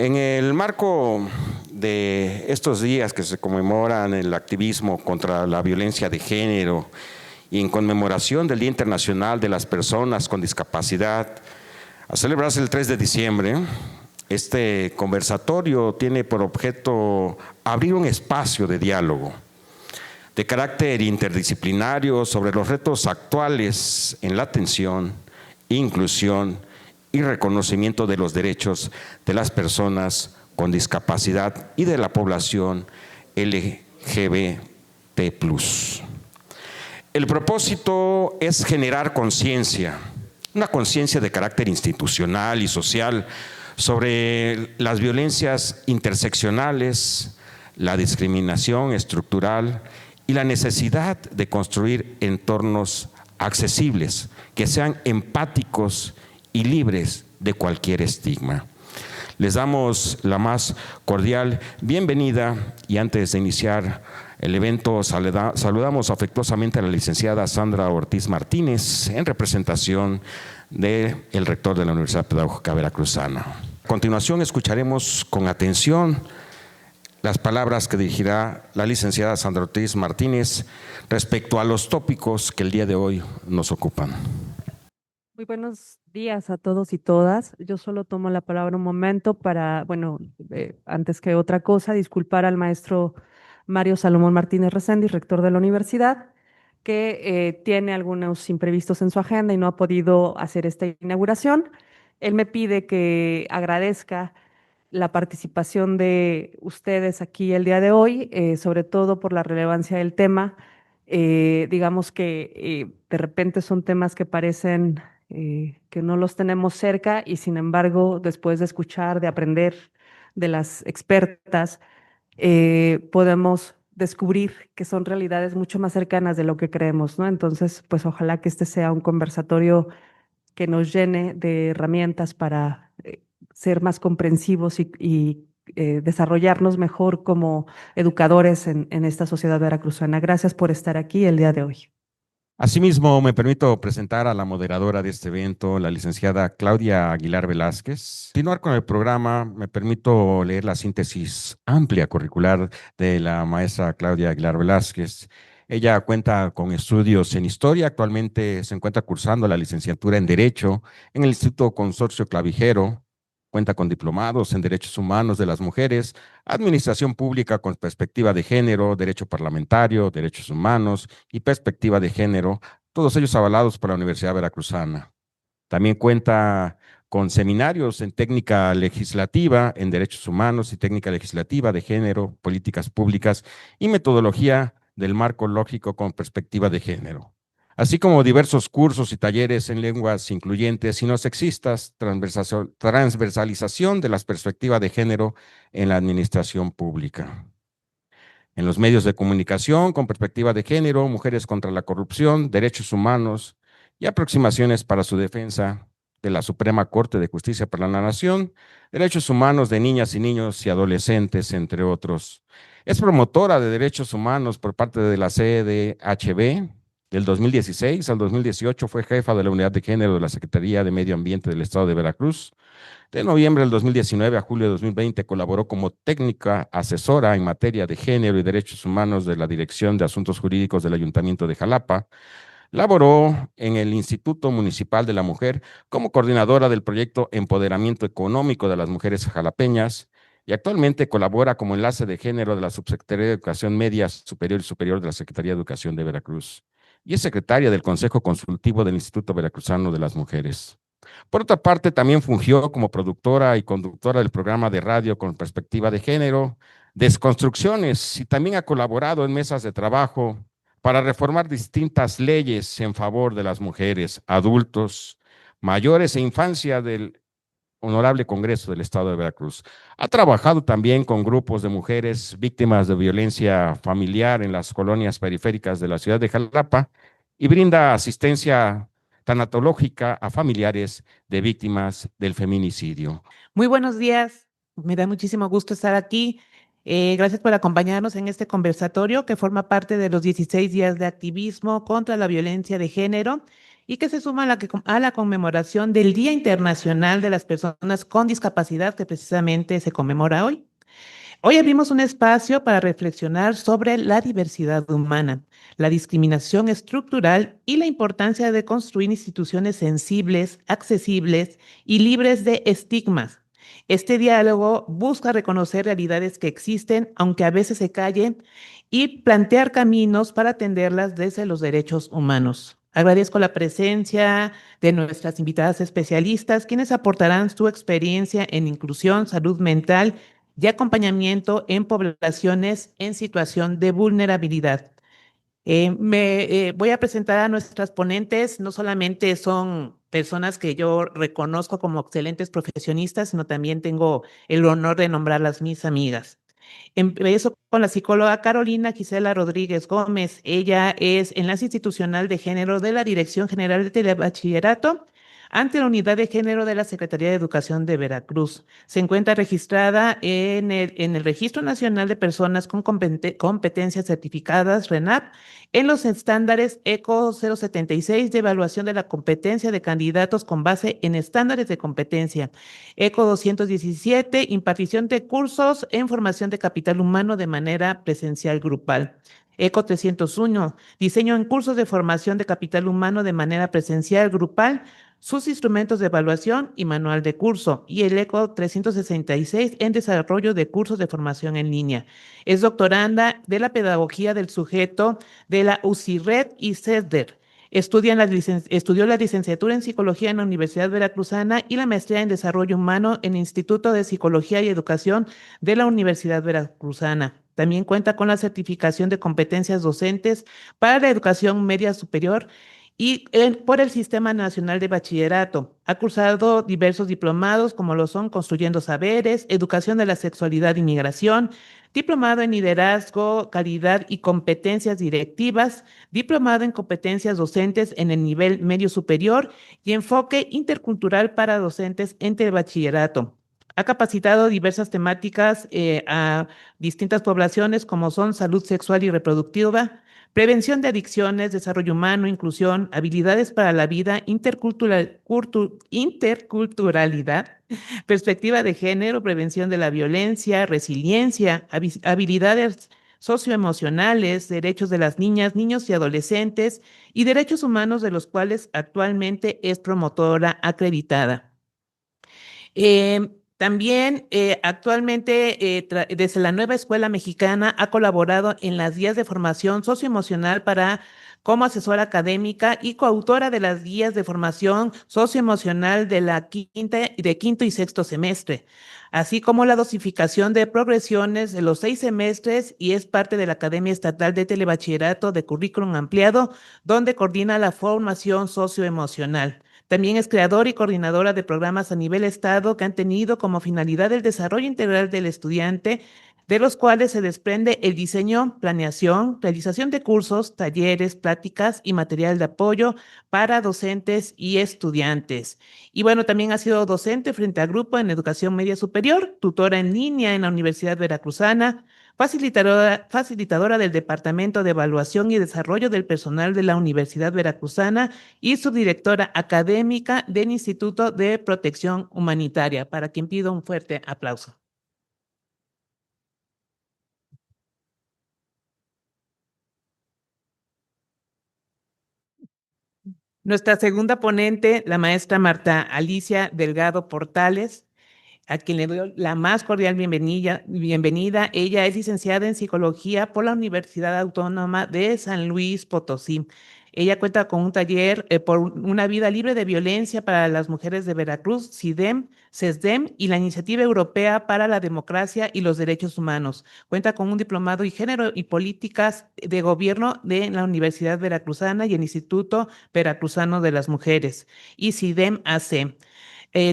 En el marco de estos días que se conmemoran el activismo contra la violencia de género y en conmemoración del Día Internacional de las Personas con Discapacidad, a celebrarse el 3 de diciembre, este conversatorio tiene por objeto abrir un espacio de diálogo de carácter interdisciplinario sobre los retos actuales en la atención, inclusión y reconocimiento de los derechos de las personas con discapacidad y de la población LGBT+. El propósito es generar conciencia, una conciencia de carácter institucional y social sobre las violencias interseccionales, la discriminación estructural y la necesidad de construir entornos accesibles, que sean empáticos y libres de cualquier estigma. Les damos la más cordial bienvenida y antes de iniciar el evento saludamos afectuosamente a la licenciada Sandra Ortiz Martínez en representación del rector de la Universidad Pedagógica Veracruzana. A continuación escucharemos con atención las palabras que dirigirá la licenciada Sandra Ortiz Martínez respecto a los tópicos que el día de hoy nos ocupan. Muy buenos días a todos y todas. Yo solo tomo la palabra un momento para, antes que otra cosa, disculpar al maestro Mario Salomón Martínez Reséndiz, rector de la universidad, que tiene algunos imprevistos en su agenda y no ha podido hacer esta inauguración. Él me pide que agradezca la participación de ustedes aquí el día de hoy, sobre todo por la relevancia del tema. Digamos que de repente son temas que parecen que no los tenemos cerca y sin embargo, después de escuchar, de aprender de las expertas, podemos descubrir que son realidades mucho más cercanas de lo que creemos, ¿no? Entonces, pues ojalá que este sea un conversatorio que nos llene de herramientas para ser más comprensivos y desarrollarnos mejor como educadores en esta sociedad veracruzana. Gracias por estar aquí el día de hoy. Asimismo, me permito presentar a la moderadora de este evento, la licenciada Claudia Aguilar Velázquez. Continuar con el programa, me permito leer la síntesis amplia curricular de la maestra Claudia Aguilar Velázquez. Ella cuenta con estudios en historia, actualmente se encuentra cursando la licenciatura en Derecho en el Instituto Consorcio Clavijero. Cuenta con diplomados en Derechos Humanos de las Mujeres, Administración Pública con perspectiva de género, Derecho Parlamentario, Derechos Humanos y perspectiva de género, todos ellos avalados por la Universidad Veracruzana. También cuenta con seminarios en técnica legislativa, en derechos humanos y técnica legislativa de género, políticas públicas y metodología del marco lógico con perspectiva de género, así como diversos cursos y talleres en lenguas incluyentes y no sexistas, transversalización de las perspectivas de género en la administración pública. En los medios de comunicación con perspectiva de género, mujeres contra la corrupción, derechos humanos y aproximaciones para su defensa de la Suprema Corte de Justicia para la Nación, derechos humanos de niñas y niños y adolescentes, entre otros. Es promotora de derechos humanos por parte de la CDHB. Del 2016 al 2018 fue jefa de la Unidad de Género de la Secretaría de Medio Ambiente del Estado de Veracruz. De noviembre del 2019 a julio de 2020 colaboró como técnica asesora en materia de género y derechos humanos de la Dirección de Asuntos Jurídicos del Ayuntamiento de Jalapa. Laboró en el Instituto Municipal de la Mujer como coordinadora del proyecto Empoderamiento Económico de las Mujeres Jalapeñas y actualmente colabora como enlace de género de la Subsecretaría de Educación Media Superior y Superior de la Secretaría de Educación de Veracruz y es secretaria del Consejo Consultivo del Instituto Veracruzano de las Mujeres. Por otra parte, también fungió como productora y conductora del programa de radio con perspectiva de género, Desconstrucciones, y también ha colaborado en mesas de trabajo para reformar distintas leyes en favor de las mujeres, adultos, mayores e infancia del Honorable Congreso del Estado de Veracruz. Ha trabajado también con grupos de mujeres víctimas de violencia familiar en las colonias periféricas de la ciudad de Jalapa y brinda asistencia tanatológica a familiares de víctimas del feminicidio. Muy buenos días, me da muchísimo gusto estar aquí. Gracias por acompañarnos en este conversatorio que forma parte de los 16 días de activismo contra la violencia de género y que se suma a la conmemoración del Día Internacional de las Personas con Discapacidad, que precisamente se conmemora hoy. Hoy abrimos un espacio para reflexionar sobre la diversidad humana, la discriminación estructural y la importancia de construir instituciones sensibles, accesibles y libres de estigmas. Este diálogo busca reconocer realidades que existen, aunque a veces se callen, y plantear caminos para atenderlas desde los derechos humanos. Agradezco la presencia de nuestras invitadas especialistas, quienes aportarán su experiencia en inclusión, salud mental y acompañamiento en poblaciones en situación de vulnerabilidad. Voy a presentar a nuestras ponentes. No solamente son personas que yo reconozco como excelentes profesionistas, sino también tengo el honor de nombrarlas mis amigas. Empiezo con la psicóloga Carolina Gisela Rodríguez Gómez. Ella es enlace institucional de género de la Dirección General de Telebachillerato ante la Unidad de Género de la Secretaría de Educación de Veracruz. Se encuentra registrada en el Registro Nacional de Personas con Competencias Certificadas, RENAP, en los estándares ECO 076 de evaluación de la competencia de candidatos con base en estándares de competencia. ECO 217, impartición de cursos en formación de capital humano de manera presencial grupal. ECO 301, diseño en cursos de formación de capital humano de manera presencial grupal, sus instrumentos de evaluación y manual de curso, y el ECO 366 en desarrollo de cursos de formación en línea. Es doctoranda de la pedagogía del sujeto de la UCIRED y CESDER. Estudió la licenciatura en psicología en la Universidad Veracruzana y la maestría en desarrollo humano en el Instituto de Psicología y Educación de la Universidad Veracruzana. También cuenta con la certificación de competencias docentes para la educación media superior y por el Sistema Nacional de Bachillerato. Ha cursado diversos diplomados como lo son Construyendo Saberes, Educación de la Sexualidad y Migración, diplomado en Liderazgo, Calidad y Competencias Directivas, diplomado en Competencias Docentes en el nivel medio superior y enfoque intercultural para docentes en bachillerato. Ha capacitado diversas temáticas a distintas poblaciones como son salud sexual y reproductiva, prevención de adicciones, desarrollo humano, inclusión, habilidades para la vida, interculturalidad, perspectiva de género, prevención de la violencia, resiliencia, habilidades socioemocionales, derechos de las niñas, niños y adolescentes y derechos humanos de los cuales actualmente es promotora acreditada. También actualmente desde la Nueva Escuela Mexicana ha colaborado en las guías de formación socioemocional como asesora académica y coautora de las guías de formación socioemocional de quinto y sexto semestre, así como la dosificación de progresiones de los 6 semestres y es parte de la Academia Estatal de Telebachillerato de Currículum Ampliado, donde coordina la formación socioemocional. También es creadora y coordinadora de programas a nivel estado que han tenido como finalidad el desarrollo integral del estudiante, de los cuales se desprende el diseño, planeación, realización de cursos, talleres, pláticas y material de apoyo para docentes y estudiantes. Y bueno, también ha sido docente frente a grupo en educación media superior, tutora en línea en la Universidad Veracruzana, facilitadora del Departamento de Evaluación y Desarrollo del Personal de la Universidad Veracruzana y subdirectora académica del Instituto de Protección Humanitaria, para quien pido un fuerte aplauso. Nuestra segunda ponente, la maestra Marta Alicia Delgado Portales, a quien le doy la más cordial bienvenida. Ella es licenciada en psicología por la Universidad Autónoma de San Luis Potosí. Ella cuenta con un taller por una vida libre de violencia para las mujeres de Veracruz, CIDEM, CESDEM y la Iniciativa Europea para la Democracia y los Derechos Humanos. Cuenta con un diplomado en Género y Políticas de Gobierno de la Universidad Veracruzana y el Instituto Veracruzano de las Mujeres y CIDEM AC.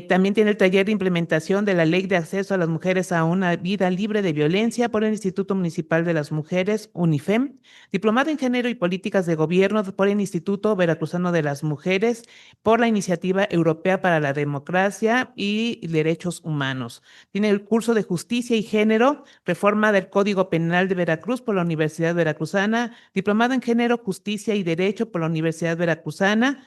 También tiene el taller de implementación de la Ley de Acceso a las Mujeres a una Vida Libre de Violencia por el Instituto Municipal de las Mujeres, UNIFEM. Diplomado en Género y Políticas de Gobierno por el Instituto Veracruzano de las Mujeres, por la Iniciativa Europea para la Democracia y Derechos Humanos. Tiene el curso de Justicia y Género, Reforma del Código Penal de Veracruz por la Universidad Veracruzana. Diplomado en Género, Justicia y Derecho por la Universidad Veracruzana.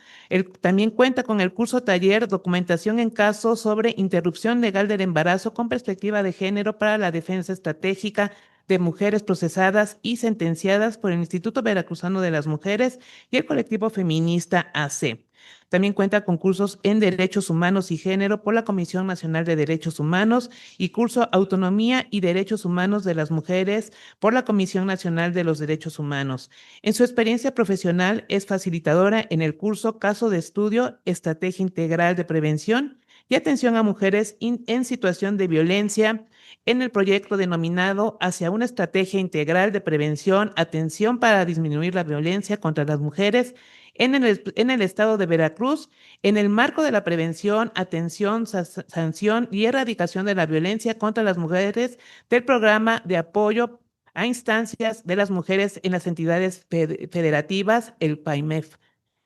También cuenta con el curso taller Documentación en casos sobre interrupción legal del embarazo con perspectiva de género para la defensa estratégica de mujeres procesadas y sentenciadas por el Instituto Veracruzano de las Mujeres y el colectivo feminista AC. También cuenta con cursos en Derechos Humanos y Género por la Comisión Nacional de Derechos Humanos y curso Autonomía y Derechos Humanos de las Mujeres por la Comisión Nacional de los Derechos Humanos. En su experiencia profesional es facilitadora en el curso Caso de Estudio, Estrategia Integral de Prevención y Atención a Mujeres en Situación de Violencia en el proyecto denominado Hacia una Estrategia Integral de Prevención, Atención para disminuir la violencia contra las mujeres en el estado de Veracruz, en el marco de la prevención, atención, sanción y erradicación de la violencia contra las mujeres del programa de apoyo a instancias de las mujeres en las entidades federativas, el PAIMEF.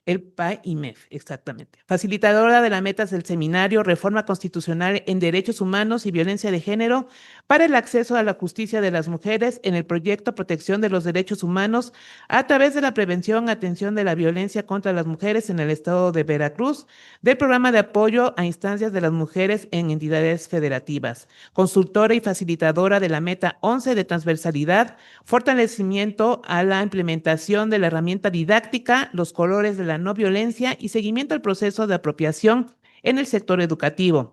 El PAIMEF, exactamente. Facilitadora de las metas del seminario Reforma Constitucional en Derechos Humanos y Violencia de Género para el acceso a la justicia de las mujeres en el proyecto Protección de los Derechos Humanos a través de la prevención, atención de la violencia contra las mujeres en el estado de Veracruz, del programa de apoyo a instancias de las mujeres en entidades federativas. Consultora y facilitadora de la meta 11 de transversalidad, fortalecimiento a la implementación de la herramienta didáctica, los colores de la no violencia y seguimiento al proceso de apropiación en el sector educativo.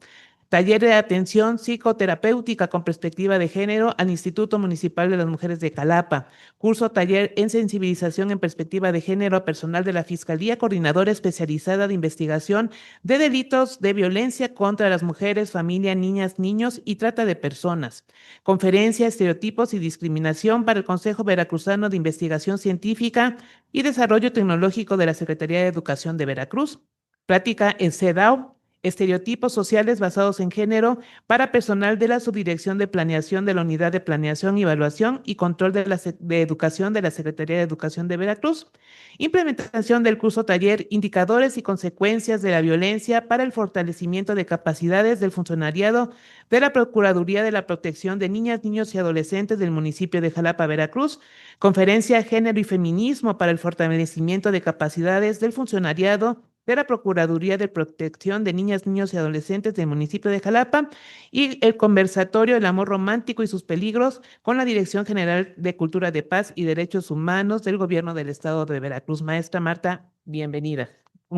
Taller de atención psicoterapéutica con perspectiva de género al Instituto Municipal de las Mujeres de Jalapa. Curso taller en sensibilización en perspectiva de género a personal de la Fiscalía Coordinadora Especializada de Investigación de Delitos de Violencia contra las Mujeres, Familia, Niñas, Niños y Trata de Personas. Conferencia Estereotipos y Discriminación para el Consejo Veracruzano de Investigación Científica y Desarrollo Tecnológico de la Secretaría de Educación de Veracruz. Plática en CEDAW. Estereotipos sociales basados en género para personal de la Subdirección de Planeación de la Unidad de Planeación, Evaluación y Control de Educación de la Secretaría de Educación de Veracruz. Implementación del curso taller Indicadores y Consecuencias de la Violencia para el fortalecimiento de capacidades del funcionariado de la Procuraduría de la Protección de Niñas, Niños y Adolescentes del municipio de Jalapa, Veracruz. Conferencia Género y Feminismo para el fortalecimiento de capacidades del funcionariado de la Procuraduría de Protección de Niñas, Niños y Adolescentes del municipio de Jalapa y el conversatorio El amor romántico y sus peligros con la Dirección General de Cultura de Paz y Derechos Humanos del Gobierno del Estado de Veracruz. Maestra Marta, bienvenida.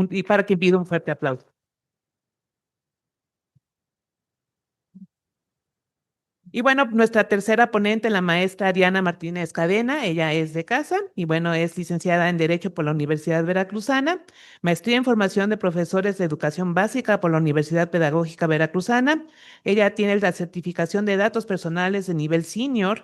Y para que pido un fuerte aplauso. Y bueno, nuestra tercera ponente, la maestra Diana Martínez Cadena, ella es de casa y bueno, es licenciada en Derecho por la Universidad Veracruzana, maestría en formación de profesores de educación básica por la Universidad Pedagógica Veracruzana. Ella tiene la certificación de datos personales de nivel senior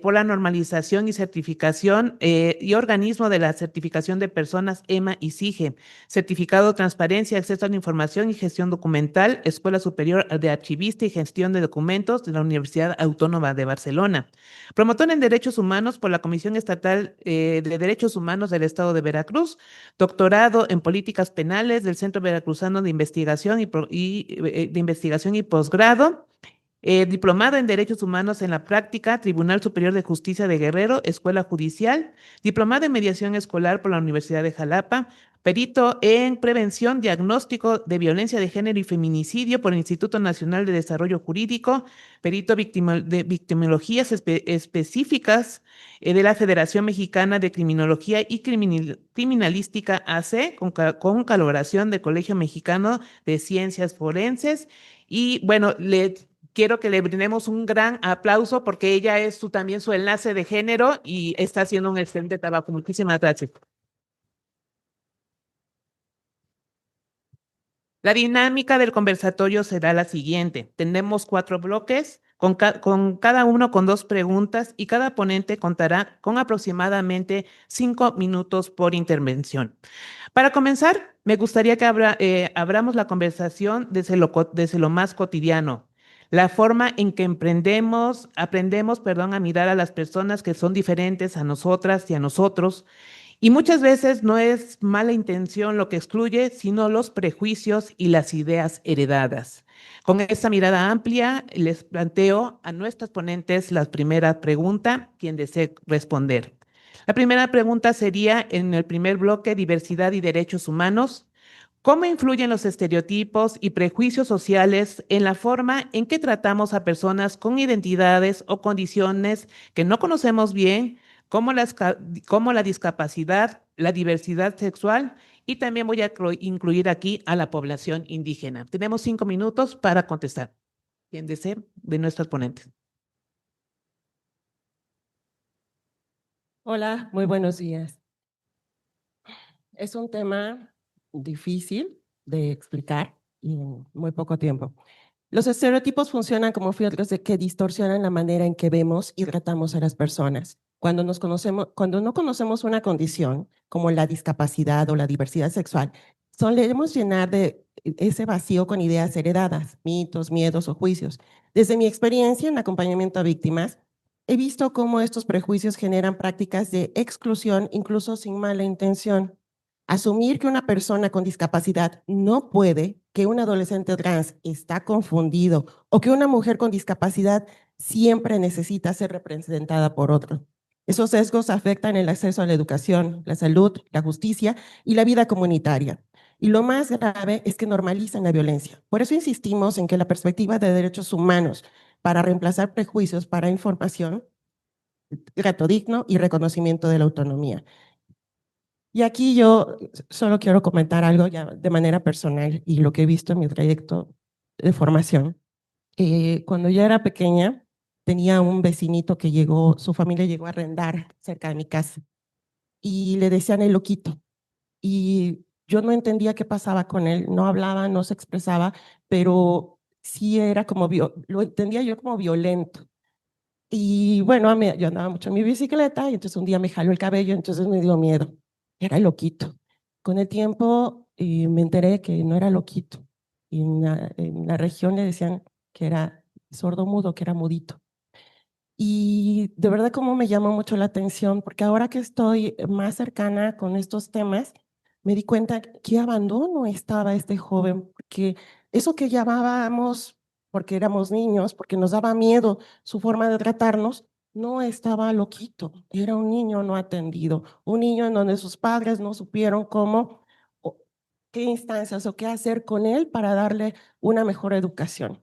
por la normalización y certificación y organismo de la certificación de personas EMA y SIGE, certificado Transparencia, Acceso a la Información y Gestión Documental, Escuela Superior de Archivista y Gestión de Documentos de la Universidad Autónoma de Barcelona. Promotor en Derechos Humanos por la Comisión Estatal de Derechos Humanos del Estado de Veracruz. Doctorado en Políticas Penales del Centro Veracruzano de Investigación y Posgrado. Diplomado en Derechos Humanos en la Práctica, Tribunal Superior de Justicia de Guerrero, Escuela Judicial. Diplomado en Mediación Escolar por la Universidad de Jalapa. Perito en Prevención, Diagnóstico de Violencia de Género y Feminicidio por el Instituto Nacional de Desarrollo Jurídico. Perito de Victimologías Específicas de la Federación Mexicana de Criminología y Criminalística AC, con colaboración del Colegio Mexicano de Ciencias Forenses. Y bueno, quiero que le brindemos un gran aplauso porque ella es también su enlace de género y está haciendo un excelente trabajo. Muchísimas gracias. La dinámica del conversatorio será la siguiente. Tenemos 4 bloques. con cada uno con 2 preguntas y cada ponente contará con aproximadamente 5 minutos por intervención. Para comenzar, me gustaría que abramos la conversación desde lo más cotidiano, la forma en que aprendemos, a mirar a las personas que son diferentes a nosotras y a nosotros. Y muchas veces no es mala intención lo que excluye, sino los prejuicios y las ideas heredadas. Con esta mirada amplia, les planteo a nuestras ponentes la primera pregunta, quien desee responder. La primera pregunta sería, en el primer bloque, diversidad y derechos humanos. ¿Cómo influyen los estereotipos y prejuicios sociales en la forma en que tratamos a personas con identidades o condiciones que no conocemos bien, como como la discapacidad, la diversidad sexual? Y también voy a incluir aquí a la población indígena. Tenemos 5 minutos para contestar. Quien desee de nuestros ponentes. Hola, muy buenos días. Es un tema difícil de explicar y en muy poco tiempo. Los estereotipos funcionan como filtros que distorsionan la manera en que vemos y tratamos a las personas. Cuando no conocemos una condición, como la discapacidad o la diversidad sexual, solemos llenar de ese vacío con ideas heredadas, mitos, miedos o juicios. Desde mi experiencia en acompañamiento a víctimas, he visto cómo estos prejuicios generan prácticas de exclusión, incluso sin mala intención. Asumir que una persona con discapacidad no puede, que un adolescente trans está confundido o que una mujer con discapacidad siempre necesita ser representada por otro. Esos sesgos afectan el acceso a la educación, la salud, la justicia y la vida comunitaria. Y lo más grave es que normalizan la violencia. Por eso insistimos en que la perspectiva de derechos humanos para reemplazar prejuicios para información, trato digno y reconocimiento de la autonomía. Y aquí yo solo quiero comentar algo ya de manera personal y lo que he visto en mi trayecto de formación. Cuando yo era pequeña, tenía un vecinito que su familia llegó a arrendar cerca de mi casa y le decían el loquito. Y yo no entendía qué pasaba con él, no hablaba, no se expresaba, pero sí era como, lo entendía yo como violento. Y bueno, yo andaba mucho en mi bicicleta y entonces un día me jaló el cabello, entonces me dio miedo. Era el loquito. Con el tiempo me enteré que no era loquito. Y en la región le decían que era sordo mudo, que era mudito. Y de verdad como me llamó mucho la atención, porque ahora que estoy más cercana con estos temas, me di cuenta qué abandono estaba este joven, porque eso que llamábamos, porque éramos niños, porque nos daba miedo su forma de tratarnos, no estaba loquito, era un niño no atendido, un niño en donde sus padres no supieron cómo, o qué instancias o qué hacer con él para darle una mejor educación.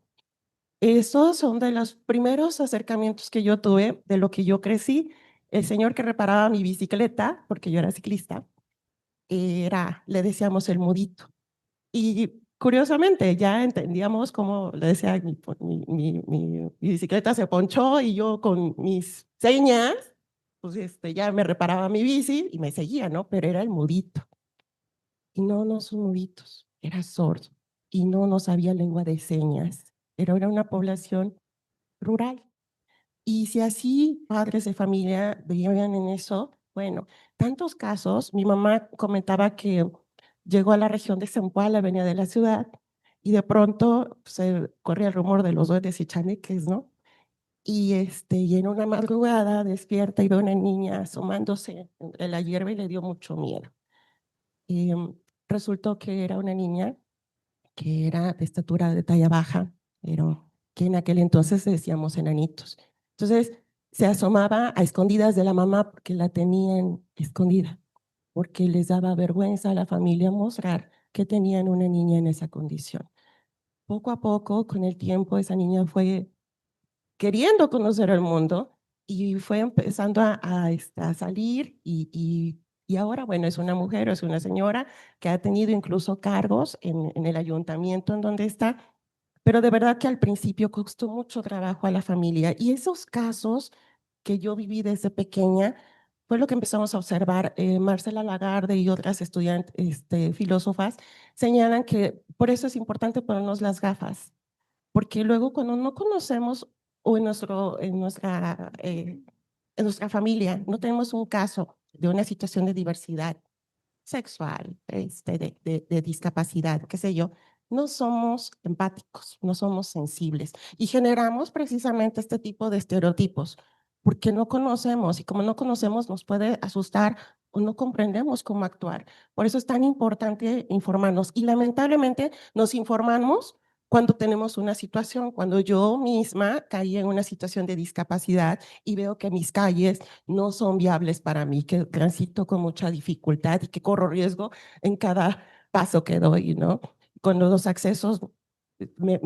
Esos son de los primeros acercamientos que yo tuve de lo que yo crecí. El señor que reparaba mi bicicleta, porque yo era ciclista, le decíamos el mudito. Y curiosamente ya entendíamos cómo le decía, mi bicicleta se ponchó y yo con mis señas, pues ya me reparaba mi bici y me seguía, ¿no? Pero era el mudito. Y no son muditos, era sordo. Y no sabía lengua de señas. Pero era una población rural. Y si así padres de familia vivían en eso, bueno, tantos casos, mi mamá comentaba que llegó a la región de Zempoala, venía de la ciudad, y de pronto se corría el rumor de los duendes y chaneques, ¿no? Y en una madrugada despierta y ve a una niña asomándose entre la hierba y le dio mucho miedo. Y resultó que era una niña que era de estatura de talla baja, pero que en aquel entonces decíamos enanitos. Entonces se asomaba a escondidas de la mamá porque la tenían escondida, porque les daba vergüenza a la familia mostrar que tenían una niña en esa condición. Poco a poco, con el tiempo, esa niña fue queriendo conocer el mundo y fue empezando a salir y ahora, bueno, es una mujer, es una señora que ha tenido incluso cargos en el ayuntamiento en donde está, pero de verdad que al principio costó mucho trabajo a la familia. Y esos casos que yo viví desde pequeña fue lo que empezamos a observar. Marcela Lagarde y otras estudiantes, filósofas, señalan que por eso es importante ponernos las gafas, porque luego cuando no conocemos o en nuestra familia no tenemos un caso de una situación de diversidad sexual, de discapacidad, qué sé yo, no somos empáticos, no somos sensibles y generamos precisamente este tipo de estereotipos porque no conocemos y como no conocemos nos puede asustar o no comprendemos cómo actuar. Por eso es tan importante informarnos y lamentablemente nos informamos cuando tenemos una situación, cuando yo misma caí en una situación de discapacidad y veo que mis calles no son viables para mí, que transito con mucha dificultad y que corro riesgo en cada paso que doy, ¿no? Cuando los accesos me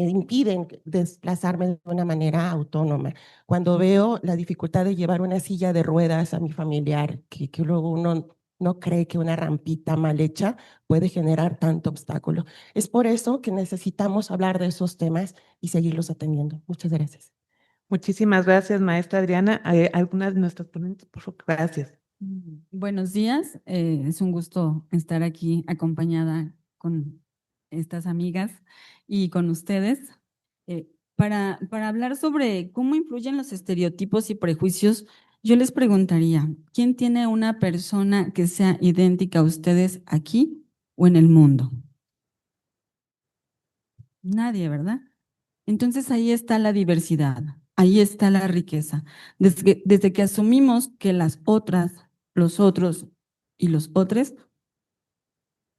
impiden desplazarme de una manera autónoma. Cuando veo la dificultad de llevar una silla de ruedas a mi familiar, que luego uno no cree que una rampita mal hecha puede generar tanto obstáculo. Es por eso que necesitamos hablar de esos temas y seguirlos atendiendo. Muchas gracias. Muchísimas gracias, maestra Adriana. Algunas de nuestras ponentes, por favor, gracias. Buenos días, es un gusto estar aquí acompañada con estas amigas y con ustedes para hablar sobre cómo influyen los estereotipos y prejuicios. Yo les preguntaría, ¿quién tiene una persona que sea idéntica a ustedes aquí o en el mundo? Nadie, ¿verdad? Entonces ahí está la diversidad, ahí está la riqueza. Desde que asumimos que las otras, los otros y los otros,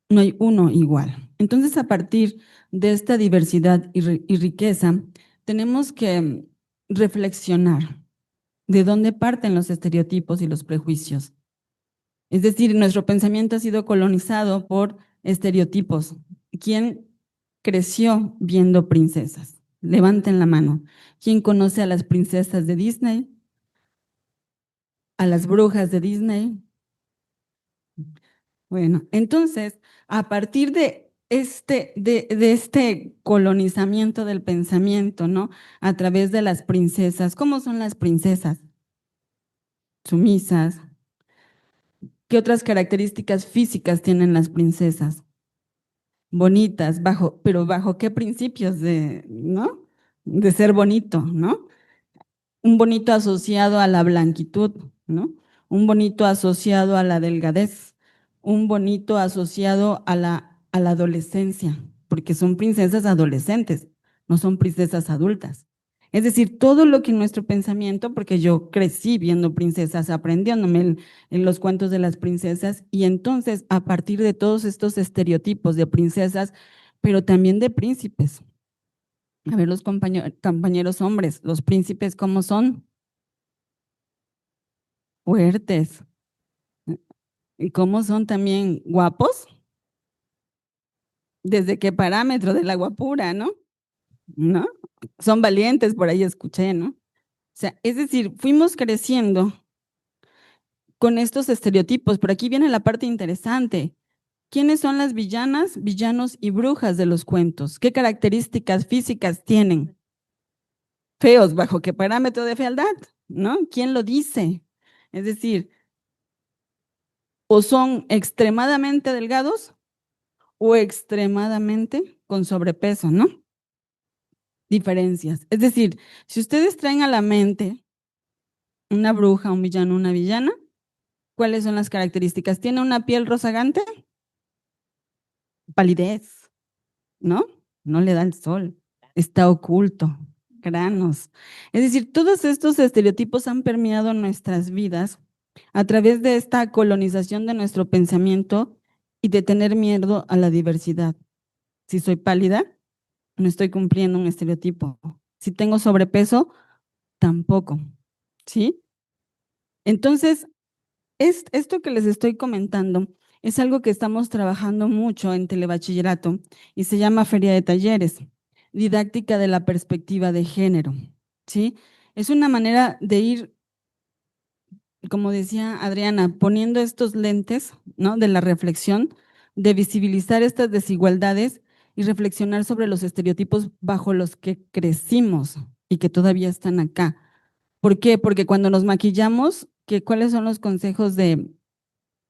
no hay uno igual. Entonces, a partir de esta diversidad y riqueza, tenemos que reflexionar de dónde parten los estereotipos y los prejuicios. Es decir, nuestro pensamiento ha sido colonizado por estereotipos. ¿Quién creció viendo princesas? Levanten la mano. ¿Quién conoce a las princesas de Disney? ¿A las brujas de Disney? Bueno, entonces, a partir de este colonizamiento del pensamiento, ¿no? A través de las princesas, ¿cómo son las princesas? Sumisas. ¿Qué otras características físicas tienen las princesas? Bonitas, pero ¿bajo qué principios ¿no? De ser bonito, ¿no? Un bonito asociado a la blanquitud, ¿no? Un bonito asociado a la delgadez, un bonito asociado a la adolescencia, porque son princesas adolescentes, no son princesas adultas. Es decir, todo lo que en nuestro pensamiento, porque yo crecí viendo princesas, aprendiéndome en los cuentos de las princesas, y entonces a partir de todos estos estereotipos de princesas, pero también de príncipes. A ver, los compañeros hombres, los príncipes, ¿cómo son? Fuertes. ¿Y cómo son también guapos? ¿Desde qué parámetro de la guapura, no? ¿No? Son valientes, por ahí escuché, ¿no? O sea, es decir, fuimos creciendo con estos estereotipos, pero aquí viene la parte interesante. ¿Quiénes son las villanas, villanos y brujas de los cuentos? ¿Qué características físicas tienen? Feos, ¿bajo qué parámetro de fealdad? ¿No? ¿Quién lo dice? Es decir, o son extremadamente delgados o extremadamente con sobrepeso, ¿no? Diferencias. Es decir, si ustedes traen a la mente una bruja, un villano, una villana, ¿cuáles son las características? ¿Tiene una piel rozagante? Palidez, ¿no? No le da el sol, está oculto, granos. Es decir, todos estos estereotipos han permeado nuestras vidas a través de esta colonización de nuestro pensamiento y de tener miedo a la diversidad. Si soy pálida, no estoy cumpliendo un estereotipo. Si tengo sobrepeso, tampoco, ¿sí? Entonces, esto que les estoy comentando es algo que estamos trabajando mucho en telebachillerato y se llama Feria de Talleres, didáctica de la perspectiva de género, ¿sí? Es una manera de ir, como decía Adriana, poniendo estos lentes, ¿no? De la reflexión, de visibilizar estas desigualdades y reflexionar sobre los estereotipos bajo los que crecimos y que todavía están acá. ¿Por qué? Porque cuando nos maquillamos, ¿cuáles son los consejos del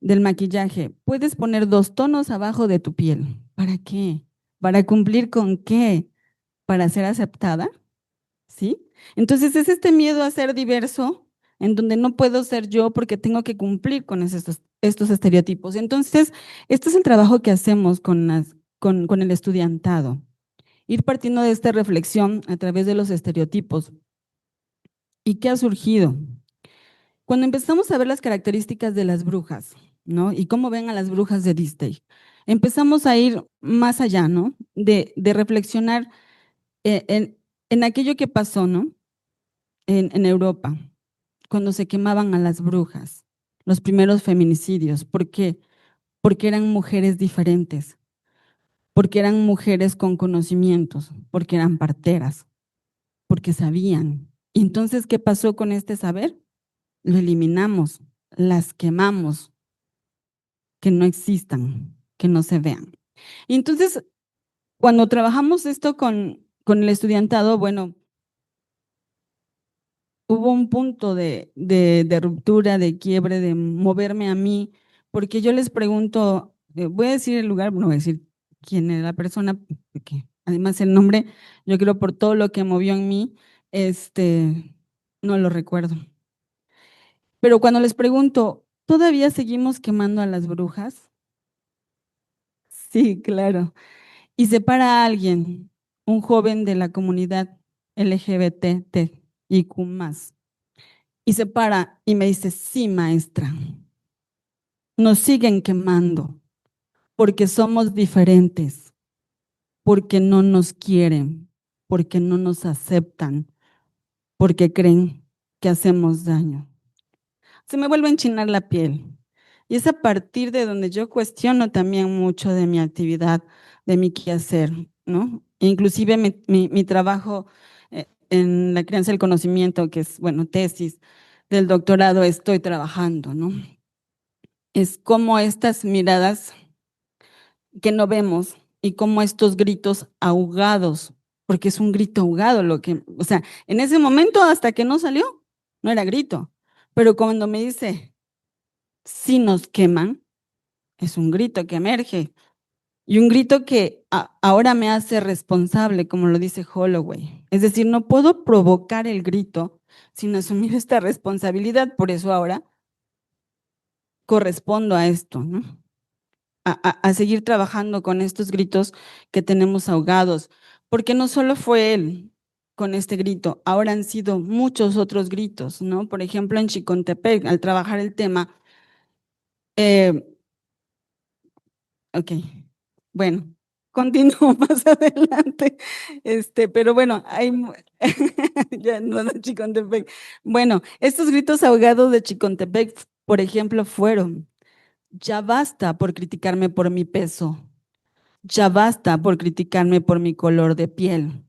maquillaje? Puedes poner 2 tonos abajo de tu piel. ¿Para qué? ¿Para cumplir con qué? ¿Para ser aceptada? ¿sí? Entonces es este miedo a ser diverso, en donde no puedo ser yo porque tengo que cumplir con estos estereotipos. Entonces, este es el trabajo que hacemos con el estudiantado, ir partiendo de esta reflexión a través de los estereotipos. ¿Y qué ha surgido? Cuando empezamos a ver las características de las brujas, ¿no? Y cómo ven a las brujas de Disney, empezamos a ir más allá, ¿no? De reflexionar en aquello que pasó, ¿no? En Europa, cuando se quemaban a las brujas, los primeros feminicidios. ¿Por qué? Porque eran mujeres diferentes, porque eran mujeres con conocimientos, porque eran parteras, porque sabían. Y entonces, ¿qué pasó con este saber? Lo eliminamos, las quemamos, que no existan, que no se vean. Y entonces, cuando trabajamos esto con el estudiantado, bueno, hubo un punto de ruptura, de quiebre, de moverme a mí, porque yo les pregunto, voy a decir el lugar, no voy a decir quién era la persona, porque además el nombre, yo creo por todo lo que movió en mí, no lo recuerdo. Pero cuando les pregunto, ¿todavía seguimos quemando a las brujas? Sí, claro. Y se para alguien, un joven de la comunidad LGBTIQ+, y se para y me dice, sí, maestra, nos siguen quemando porque somos diferentes, porque no nos quieren, porque no nos aceptan, porque creen que hacemos daño. Se me vuelve a enchinar la piel. Y es a partir de donde yo cuestiono también mucho de mi actividad, de mi quehacer, ¿no? Inclusive mi trabajo en la crianza del conocimiento, que es, bueno, tesis del doctorado, estoy trabajando, ¿no? Es como estas miradas que no vemos y como estos gritos ahogados, porque es un grito ahogado lo que, o sea, en ese momento hasta que no salió, no era grito, pero cuando me dice, si nos queman, es un grito que emerge y un grito que ahora me hace responsable, como lo dice Holloway. Es decir, no puedo provocar el grito sin asumir esta responsabilidad, por eso ahora correspondo a esto, ¿no? A seguir trabajando con estos gritos que tenemos ahogados, porque no solo fue él con este grito, ahora han sido muchos otros gritos, ¿no? Por ejemplo, en Chicontepec, al trabajar el tema, ok, bueno, continúo más adelante, pero bueno, ya no de Chicontepec. Bueno, estos gritos ahogados de Chicontepec, por ejemplo, fueron, ya basta por criticarme por mi peso. Ya basta por criticarme por mi color de piel.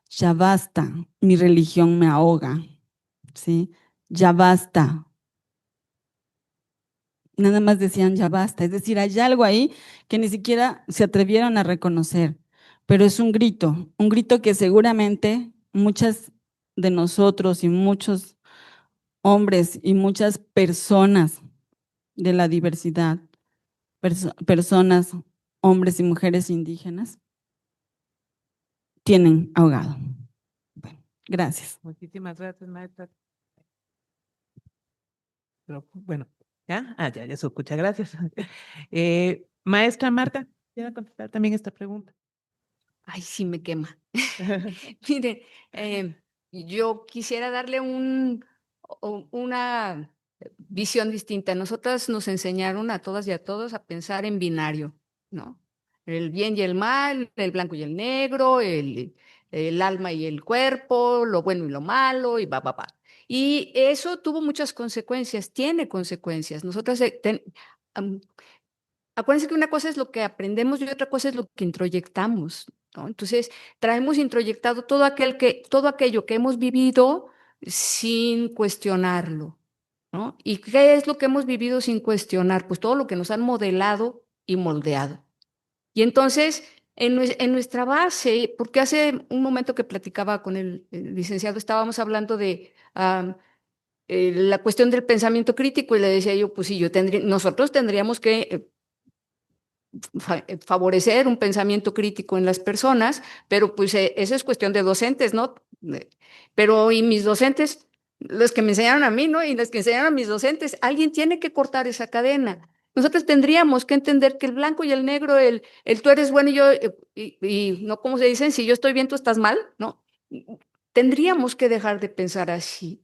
Ya basta, mi religión me ahoga, ¿sí? Ya basta. Nada más decían ya basta. Es decir, hay algo ahí que ni siquiera se atrevieron a reconocer, pero es un grito que seguramente muchas de nosotros y muchos hombres y muchas personas de la diversidad, personas, hombres y mujeres indígenas, tienen ahogado. Bueno, gracias. Muchísimas gracias, maestra. Pero, bueno, ¿ya? Ya se escucha, gracias. Maestra Marta, ¿quiere contestar también esta pregunta? Ay, sí me quema. Mire, yo quisiera darle una visión distinta. Nosotras nos enseñaron a todas y a todos a pensar en binario, ¿no? El bien y el mal, el blanco y el negro, el alma y el cuerpo, lo bueno y lo malo, y va. Y eso tuvo muchas consecuencias, tiene consecuencias. Nosotras, acuérdense que una cosa es lo que aprendemos y otra cosa es lo que introyectamos, ¿no? Entonces, traemos introyectado todo aquello que hemos vivido sin cuestionarlo, ¿no? ¿Y qué es lo que hemos vivido sin cuestionar? Pues todo lo que nos han modelado y moldeado. Y entonces, en nuestra base, porque hace un momento que platicaba con el licenciado, estábamos hablando de la cuestión del pensamiento crítico y le decía yo, pues sí, nosotros tendríamos que favorecer un pensamiento crítico en las personas, pero pues eso es cuestión de docentes, ¿no? Pero y mis docentes, los que me enseñaron a mí, ¿no? Y los que enseñaron a mis docentes, alguien tiene que cortar esa cadena. Nosotros tendríamos que entender que el blanco y el negro, el tú eres bueno y yo, y no como se dicen, si yo estoy bien, tú estás mal, ¿no? Tendríamos que dejar de pensar así.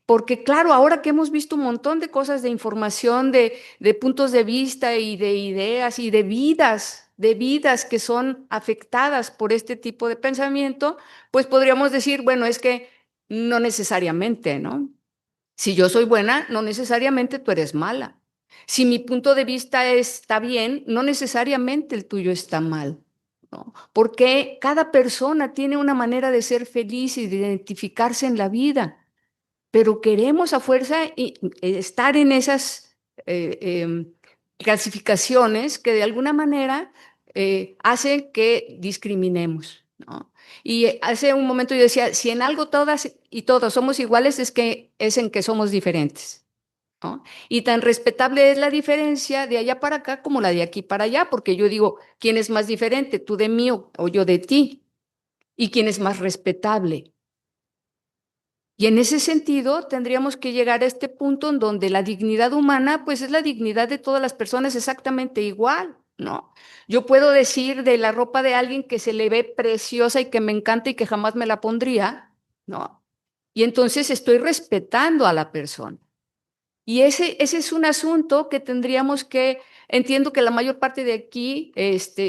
Porque claro, ahora que hemos visto un montón de cosas de información, de puntos de vista y de ideas y de vidas que son afectadas por este tipo de pensamiento, pues podríamos decir, bueno, es que no necesariamente, ¿no? Si yo soy buena, no necesariamente tú eres mala. Si mi punto de vista está bien, no necesariamente el tuyo está mal, ¿no? Porque cada persona tiene una manera de ser feliz y de identificarse en la vida, pero queremos a fuerza estar en esas clasificaciones que de alguna manera hacen que discriminemos, ¿no? Y hace un momento yo decía, si en algo todas y todos somos iguales, es en que somos diferentes, ¿no? Y tan respetable es la diferencia de allá para acá como la de aquí para allá, porque yo digo, ¿quién es más diferente, tú de mí o yo de ti? ¿Y quién es más respetable? Y en ese sentido tendríamos que llegar a este punto en donde la dignidad humana, pues es la dignidad de todas las personas exactamente igual, ¿no? Yo puedo decir de la ropa de alguien que se le ve preciosa y que me encanta y que jamás me la pondría, ¿no? Y entonces estoy respetando a la persona. Y ese es un asunto que tendríamos que, entiendo que la mayor parte de aquí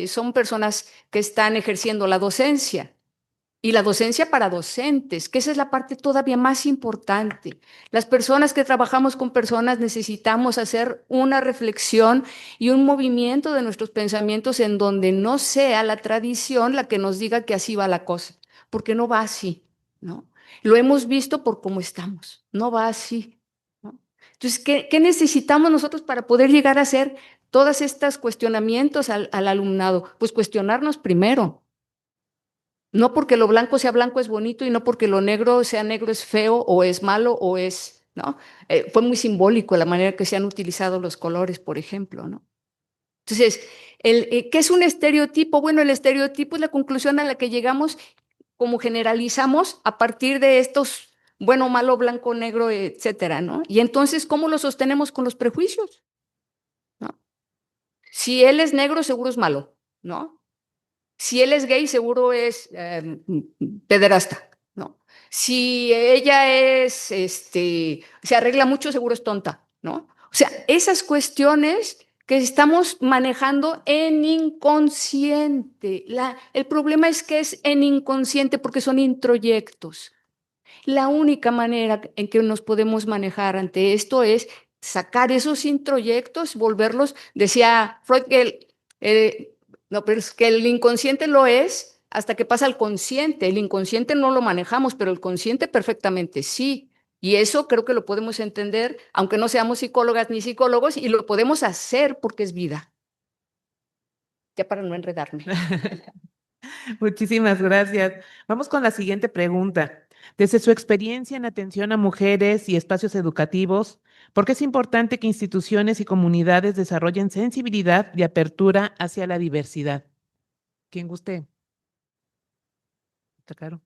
son personas que están ejerciendo la docencia. Y la docencia para docentes, que esa es la parte todavía más importante. Las personas que trabajamos con personas necesitamos hacer una reflexión y un movimiento de nuestros pensamientos en donde no sea la tradición la que nos diga que así va la cosa, porque no va así, ¿no? Lo hemos visto por cómo estamos, no va así, ¿no? Entonces, ¿qué necesitamos nosotros para poder llegar a hacer todos estos cuestionamientos al alumnado? Pues cuestionarnos primero. No porque lo blanco sea blanco es bonito y no porque lo negro sea negro es feo o es malo o es, ¿no? Fue muy simbólico la manera que se han utilizado los colores, por ejemplo, ¿no? Entonces, ¿qué es un estereotipo? Bueno, el estereotipo es la conclusión a la que llegamos como generalizamos a partir de estos bueno, malo, blanco, negro, etcétera, ¿no? Y entonces, ¿cómo lo sostenemos con los prejuicios? ¿No? Si él es negro, seguro es malo, ¿no? Si él es gay, seguro es pederasta, ¿no? Si ella se arregla mucho, seguro es tonta, ¿no? O sea, esas cuestiones que estamos manejando en inconsciente. El problema es que es en inconsciente porque son introyectos. La única manera en que nos podemos manejar ante esto es sacar esos introyectos, volverlos, decía Freud que no, pero es que el inconsciente lo es hasta que pasa al consciente. El inconsciente no lo manejamos, pero el consciente perfectamente sí. Y eso creo que lo podemos entender, aunque no seamos psicólogas ni psicólogos, y lo podemos hacer porque es vida. Ya para no enredarme. Muchísimas gracias. Vamos con la siguiente pregunta. Desde su experiencia en atención a mujeres y espacios educativos, ¿por qué es importante que instituciones y comunidades desarrollen sensibilidad y apertura hacia la diversidad? ¿Quién guste? Está claro.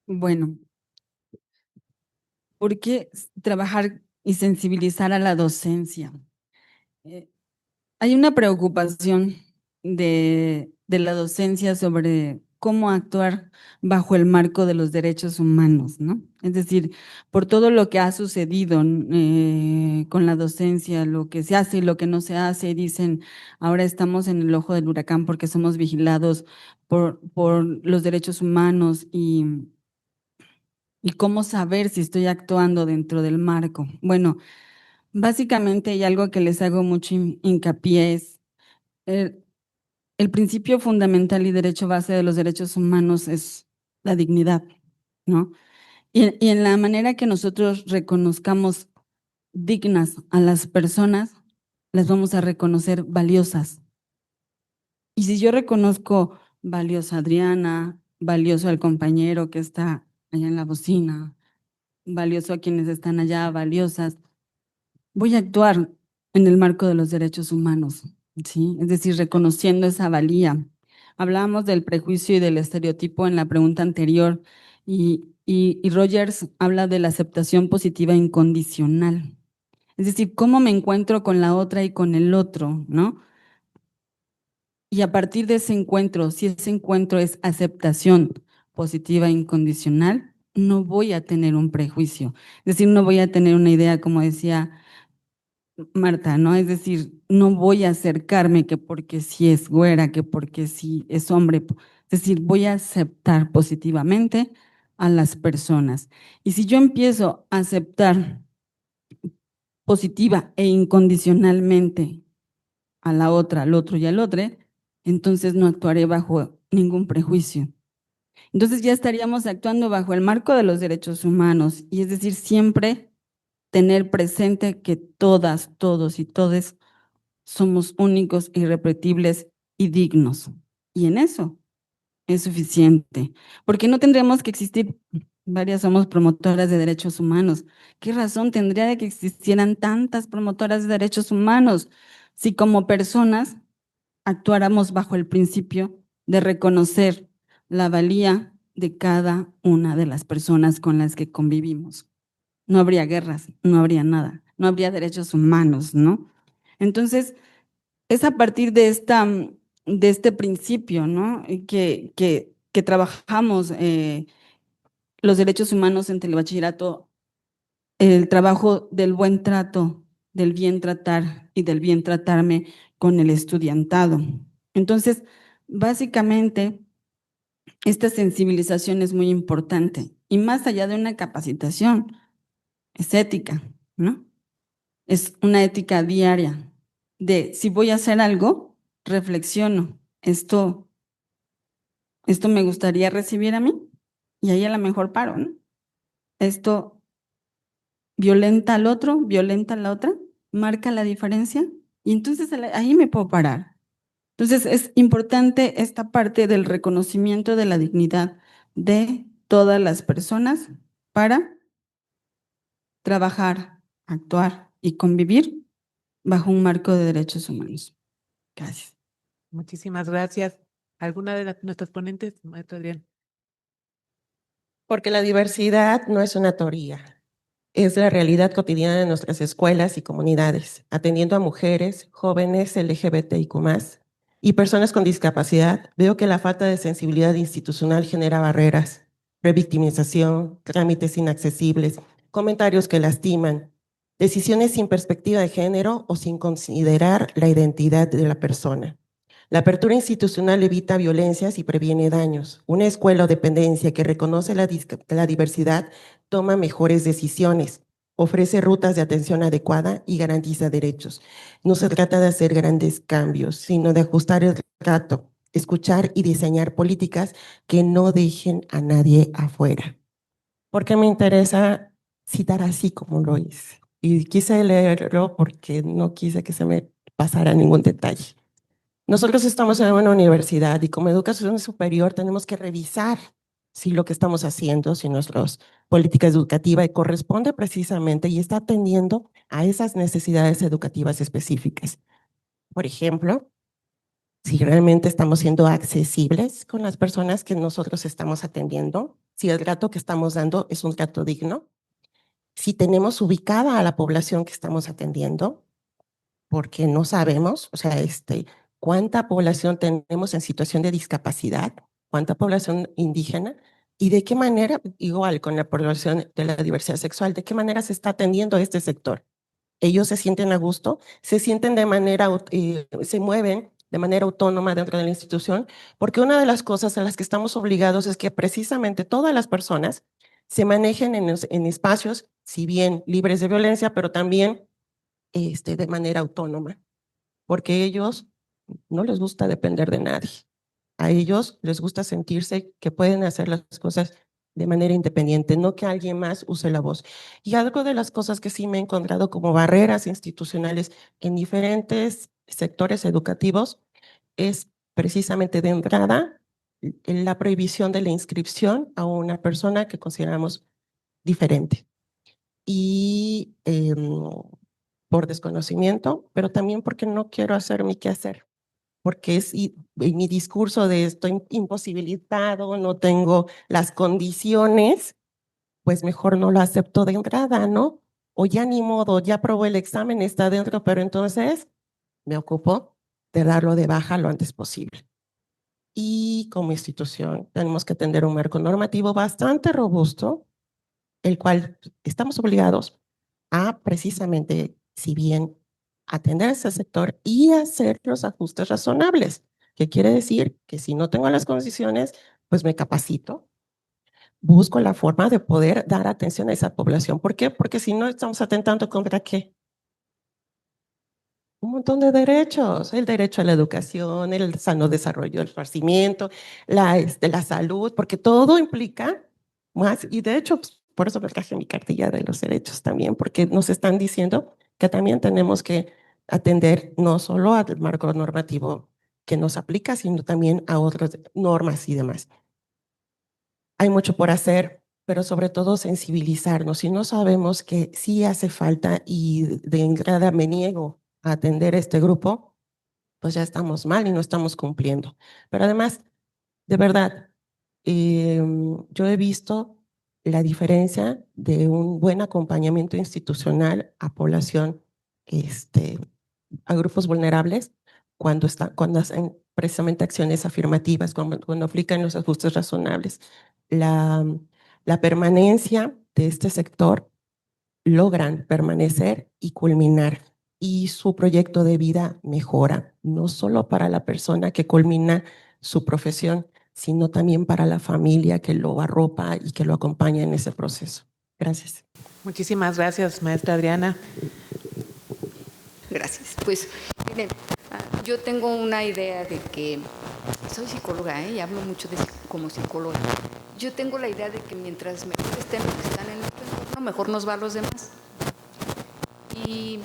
Bueno, ¿por qué trabajar y sensibilizar a la docencia? Hay una preocupación de la docencia sobre cómo actuar bajo el marco de los derechos humanos, ¿no? Es decir, por todo lo que ha sucedido con la docencia, lo que se hace y lo que no se hace, dicen, ahora estamos en el ojo del huracán porque somos vigilados por los derechos humanos y cómo saber si estoy actuando dentro del marco. Bueno, básicamente hay algo que les hago mucho hincapié es el, el principio fundamental y derecho base de los derechos humanos es la dignidad, ¿no? Y en la manera que nosotros reconozcamos dignas a las personas, las vamos a reconocer valiosas. Y si yo reconozco valiosa a Adriana, valioso al compañero que está allá en la bocina, valioso a quienes están allá, valiosas. Voy a actuar en el marco de los derechos humanos, ¿sí? Es decir, reconociendo esa valía. Hablábamos del prejuicio y del estereotipo en la pregunta anterior y Rogers habla de la aceptación positiva incondicional. Es decir, cómo me encuentro con la otra y con el otro, ¿no? Y a partir de ese encuentro, si ese encuentro es aceptación positiva incondicional, no voy a tener un prejuicio. Es decir, no voy a tener una idea, como decía Marta, ¿no? Es decir, no voy a acercarme que porque si es güera, que porque si es hombre. Es decir, voy a aceptar positivamente a las personas. Y si yo empiezo a aceptar positiva e incondicionalmente a la otra, al otro y al otro, entonces no actuaré bajo ningún prejuicio. Entonces ya estaríamos actuando bajo el marco de los derechos humanos y es decir, siempre tener presente que todas, todos y todes somos únicos, irrepetibles y dignos. Y en eso es suficiente, porque no tendríamos que existir, varias somos promotoras de derechos humanos. ¿Qué razón tendría de que existieran tantas promotoras de derechos humanos si como personas actuáramos bajo el principio de reconocer la valía de cada una de las personas con las que convivimos? No habría guerras, no habría nada, no habría derechos humanos, ¿no? Entonces, es a partir de de este principio, ¿no? Que trabajamos los derechos humanos en telebachillerato, el trabajo del buen trato, del bien tratar y del bien tratarme con el estudiantado. Entonces, básicamente, esta sensibilización es muy importante y más allá de una capacitación, es ética, ¿no? Es una ética diaria de si voy a hacer algo, reflexiono, esto me gustaría recibir a mí y ahí a lo mejor paro, ¿no? Esto violenta al otro, violenta a la otra, marca la diferencia y entonces ahí me puedo parar. Entonces es importante esta parte del reconocimiento de la dignidad de todas las personas para trabajar, actuar y convivir bajo un marco de derechos humanos. Gracias. Muchísimas gracias. ¿Alguna de nuestras ponentes, maestra Adrián? Porque la diversidad no es una teoría, es la realidad cotidiana de nuestras escuelas y comunidades, atendiendo a mujeres, jóvenes LGBTIQ+, y personas con discapacidad. Veo que la falta de sensibilidad institucional genera barreras, revictimización, trámites inaccesibles, comentarios que lastiman, decisiones sin perspectiva de género o sin considerar la identidad de la persona. La apertura institucional evita violencias y previene daños. Una escuela o dependencia que reconoce la diversidad toma mejores decisiones, ofrece rutas de atención adecuada y garantiza derechos. No se trata de hacer grandes cambios, sino de ajustar el trato, escuchar y diseñar políticas que no dejen a nadie afuera. Porque me interesa citar así como lo hice. Y quise leerlo porque no quise que se me pasara ningún detalle. Nosotros estamos en una universidad y como educación superior tenemos que revisar si lo que estamos haciendo, si nuestra política educativa corresponde precisamente y está atendiendo a esas necesidades educativas específicas. Por ejemplo, si realmente estamos siendo accesibles con las personas que nosotros estamos atendiendo, si el trato que estamos dando es un trato digno, si tenemos ubicada a la población que estamos atendiendo, porque no sabemos, o sea, cuánta población tenemos en situación de discapacidad, cuánta población indígena y de qué manera, igual con la población de la diversidad sexual, de qué manera se está atendiendo este sector. Ellos se sienten a gusto, se sienten se mueven de manera autónoma dentro de la institución, porque una de las cosas a las que estamos obligados es que precisamente todas las personas se manejen en espacios, si bien libres de violencia, pero también de manera autónoma, porque ellos no les gusta depender de nadie. A ellos les gusta sentirse que pueden hacer las cosas de manera independiente, no que alguien más use la voz. Y algo de las cosas que sí me he encontrado como barreras institucionales en diferentes sectores educativos es precisamente de entrada la prohibición de la inscripción a una persona que consideramos diferente. Y por desconocimiento, pero también porque no quiero hacer mi quehacer, porque es mi discurso de estoy imposibilitado, no tengo las condiciones, pues mejor no lo acepto de entrada, ¿no? O ya ni modo, ya aprobó el examen, está dentro, pero entonces me ocupo de darlo de baja lo antes posible. Y como institución tenemos que tener un marco normativo bastante robusto, el cual estamos obligados a precisamente, si bien atender a ese sector y hacer los ajustes razonables, que quiere decir que si no tengo las condiciones, pues me capacito, busco la forma de poder dar atención a esa población. ¿Por qué? Porque si no estamos atentando contra ¿qué? Un montón de derechos, el derecho a la educación, el sano desarrollo, el esparcimiento, la salud, porque todo implica más, y de hecho, pues, por eso me traje mi cartilla de los derechos también, porque nos están diciendo que también tenemos que atender no solo al marco normativo que nos aplica, sino también a otras normas y demás. Hay mucho por hacer, pero sobre todo sensibilizarnos. Si no sabemos que sí hace falta y de entrada me niego a atender a este grupo, pues ya estamos mal y no estamos cumpliendo. Pero además, de verdad, yo he visto la diferencia de un buen acompañamiento institucional a población, a grupos vulnerables, cuando hacen precisamente acciones afirmativas, cuando aplican los ajustes razonables. La permanencia de este sector logran permanecer y culminar, y su proyecto de vida mejora, no solo para la persona que culmina su profesión, sino también para la familia que lo arropa y que lo acompaña en ese proceso. Gracias. Muchísimas gracias, maestra Adriana. Gracias. Pues, miren, yo tengo una idea de que, soy psicóloga, y hablo mucho como psicóloga. Yo tengo la idea de que mientras mejor estén los que están en nuestro entorno, mejor nos va a los demás. Y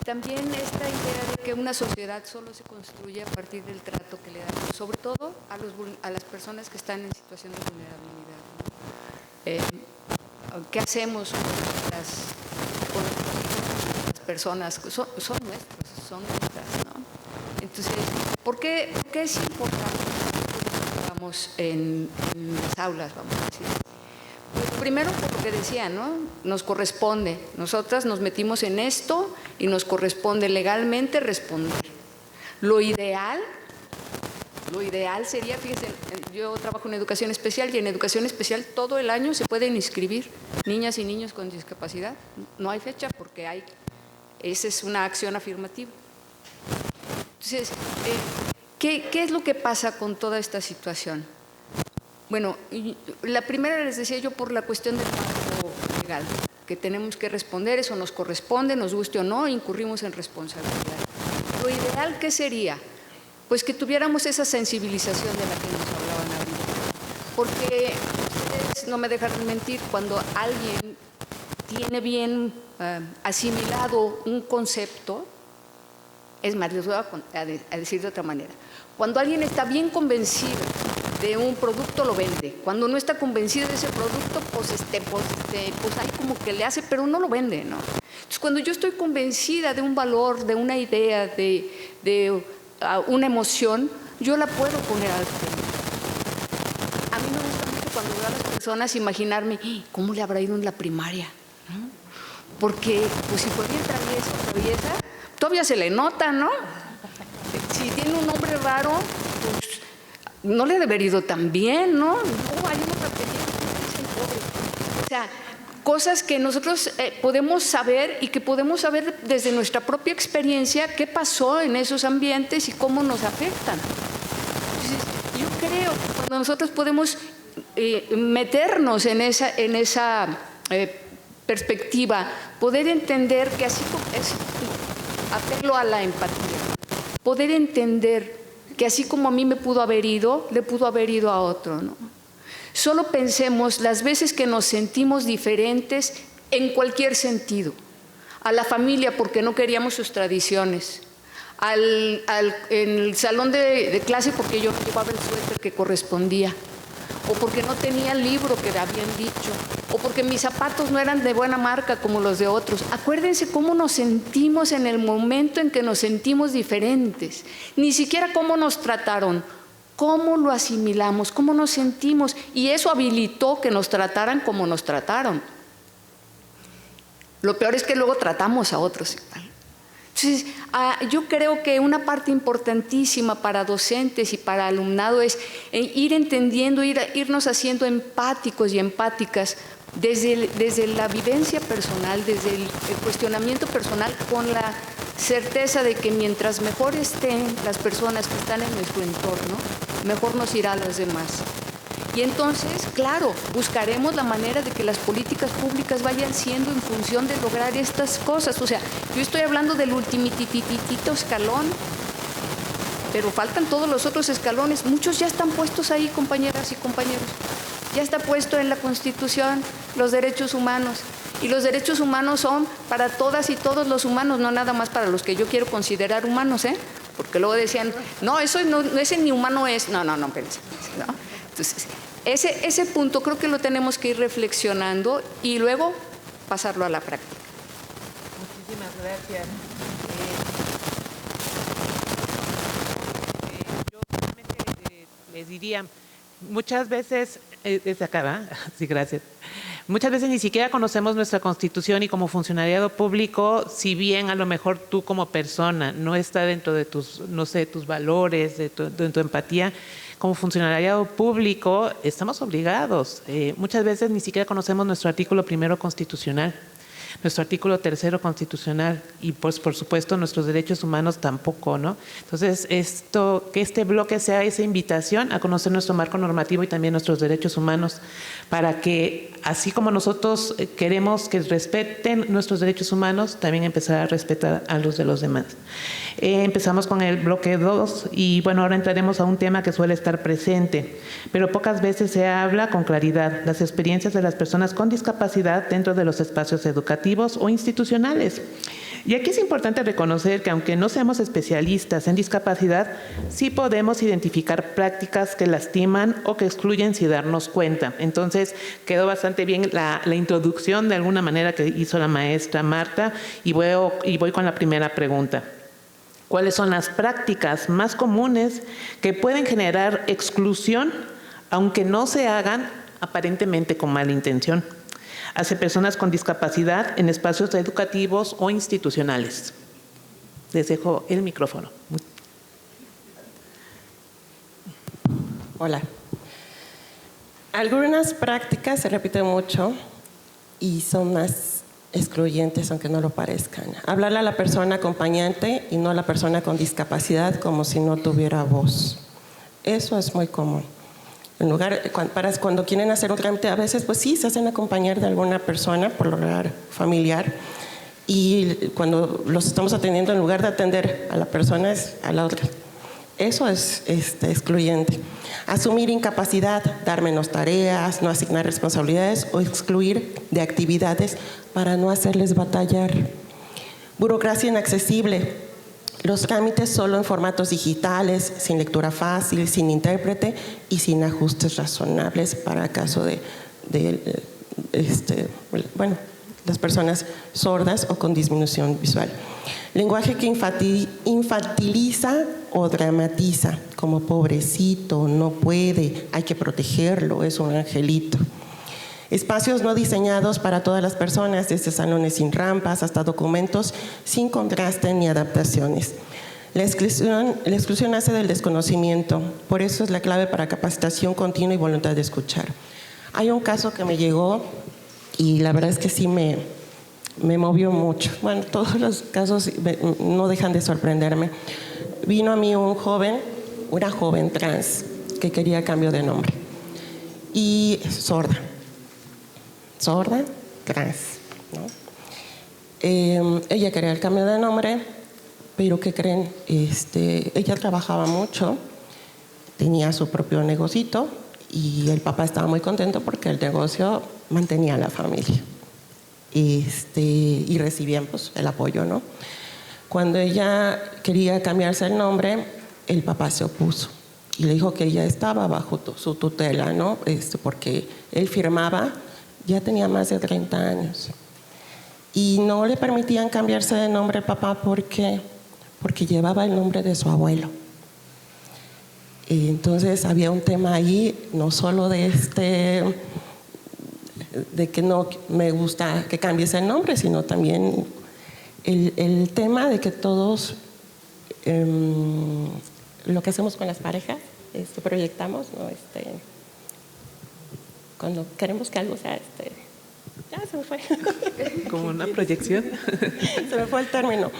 también esta idea de que una sociedad solo se construye a partir del trato que le damos, sobre todo a las personas que están en situación de vulnerabilidad, ¿no? ¿Qué hacemos con las personas? Son nuestras, ¿no? Entonces, ¿por qué es importante que vamos en las aulas, vamos a decir? Pues primero, por lo que decía, ¿no? Nos corresponde. Nosotras nos metimos en esto y nos corresponde legalmente responder. Lo ideal sería, fíjense, yo trabajo en educación especial y en educación especial todo el año se pueden inscribir niñas y niños con discapacidad. No hay fecha porque esa es una acción afirmativa. Entonces, ¿qué es lo que pasa con toda esta situación? Bueno, la primera les decía yo por la cuestión del marco legal, que tenemos que responder, eso nos corresponde, nos guste o no, incurrimos en responsabilidad. Lo ideal, ¿qué sería? Pues que tuviéramos esa sensibilización de la que nos hablaban ahorita. Porque ustedes no me dejan mentir, cuando alguien tiene bien asimilado un concepto, es más, les voy a decir de otra manera. Cuando alguien está bien convencido de un producto, lo vende. Cuando no está convencido de ese producto, pues ahí como que le hace, pero no lo vende, ¿no? Entonces, cuando yo estoy convencida de un valor, de una idea, de una emoción, yo la puedo poner al frente. A mí me gusta mucho cuando veo a las personas imaginarme cómo le habrá ido en la primaria, ¿no? Porque, pues si fue bien traviesa, todavía se le nota, ¿no? Si tiene un nombre raro, pues no le debe haber ido tan bien, ¿no? No, hay una pequeña, o sea, cosas que nosotros podemos saber y que podemos saber desde nuestra propia experiencia qué pasó en esos ambientes y cómo nos afectan. Entonces, yo creo que cuando nosotros podemos meternos en esa perspectiva, poder entender que así es apelo a la empatía, poder entender que así como a mí me pudo haber ido, le pudo haber ido a otro, ¿no? Solo pensemos las veces que nos sentimos diferentes en cualquier sentido. A la familia porque no queríamos sus tradiciones, en el salón de clase porque yo no llevaba el suéter que correspondía, o porque no tenía el libro que habían dicho, o porque mis zapatos no eran de buena marca como los de otros. Acuérdense cómo nos sentimos en el momento en que nos sentimos diferentes, ni siquiera cómo nos trataron, cómo lo asimilamos, cómo nos sentimos, y eso habilitó que nos trataran como nos trataron. Lo peor es que luego tratamos a otros igual. Entonces, yo creo que una parte importantísima para docentes y para alumnado es ir entendiendo, irnos haciendo empáticos y empáticas desde la vivencia personal, desde el cuestionamiento personal, con la certeza de que mientras mejor estén las personas que están en nuestro entorno, mejor nos irá a las demás. Y entonces, claro, buscaremos la manera de que las políticas públicas vayan siendo en función de lograr estas cosas. O sea, yo estoy hablando del ultimitititito escalón, pero faltan todos los otros escalones. Muchos ya están puestos ahí, compañeras y compañeros. Ya está puesto en la Constitución los derechos humanos. Y los derechos humanos son para todas y todos los humanos, no nada más para los que yo quiero considerar humanos, ¿eh? Porque luego decían, no, eso no, ese ni humano es. No, pensé, ¿no? Entonces, ese punto creo que lo tenemos que ir reflexionando y luego pasarlo a la práctica. Muchísimas gracias. Yo solamente les diría, muchas veces, desde acá, ¿va? Sí, gracias. Muchas veces ni siquiera conocemos nuestra Constitución y como funcionariado público, si bien a lo mejor tú como persona no está dentro de tus, no sé, tus valores, de tu empatía, como funcionariado público estamos obligados. Muchas veces ni siquiera conocemos nuestro artículo 1 constitucional, nuestro artículo 3 constitucional y pues por supuesto nuestros derechos humanos tampoco, ¿no? Entonces, que este bloque sea esa invitación a conocer nuestro marco normativo y también nuestros derechos humanos, para que así como nosotros queremos que respeten nuestros derechos humanos, también empezar a respetar a los de los demás. Empezamos con el bloque 2 y bueno, ahora entraremos a un tema que suele estar presente, pero pocas veces se habla con claridad, las experiencias de las personas con discapacidad dentro de los espacios educativos o institucionales. Y aquí es importante reconocer que aunque no seamos especialistas en discapacidad, sí podemos identificar prácticas que lastiman o que excluyen sin darnos cuenta. Entonces, quedó bastante bien la introducción de alguna manera que hizo la maestra Marta y voy con la primera pregunta. ¿Cuáles son las prácticas más comunes que pueden generar exclusión, aunque no se hagan aparentemente con mala intención, hacia personas con discapacidad en espacios educativos o institucionales? Les dejo el micrófono. Hola. Algunas prácticas se repiten mucho y son más excluyentes, aunque no lo parezcan. Hablarle a la persona acompañante y no a la persona con discapacidad como si no tuviera voz. Eso es muy común. Cuando quieren hacer un trámite, a veces pues sí, se hacen acompañar de alguna persona, por lo general familiar, y cuando los estamos atendiendo, en lugar de atender a la persona, es a la otra. Eso es excluyente. Asumir incapacidad, dar menos tareas, no asignar responsabilidades o excluir de actividades para no hacerles batallar. Burocracia inaccesible. Los trámites solo en formatos digitales, sin lectura fácil, sin intérprete y sin ajustes razonables para caso de las personas sordas o con disminución visual. Lenguaje que infantiliza o dramatiza, como pobrecito, no puede, hay que protegerlo, es un angelito. Espacios no diseñados para todas las personas, desde salones sin rampas hasta documentos sin contraste ni adaptaciones. La exclusión nace del desconocimiento, por eso es la clave para capacitación continua y voluntad de escuchar. Hay un caso que me llegó y la verdad es que sí me movió mucho. Bueno, todos los casos no dejan de sorprenderme. Vino a mí una joven trans que quería cambio de nombre y sorda, trans, ¿no? Ella quería el cambio de nombre, pero ¿qué creen? Ella trabajaba mucho, tenía su propio negocito y el papá estaba muy contento porque el negocio mantenía a la familia y recibían pues, el apoyo, ¿no? Cuando ella quería cambiarse el nombre, el papá se opuso y le dijo que ella estaba bajo su tutela, ¿no? Porque él firmaba, ya tenía más de 30 años. Y no le permitían cambiarse de nombre el papá porque llevaba el nombre de su abuelo. Y entonces había un tema ahí, no solo de que no me gusta que cambies el nombre, sino también el tema de que todos lo que hacemos con las parejas, proyectamos, ¿no? Cuando queremos que algo sea, ya se me fue. Como una proyección. Se me fue el término.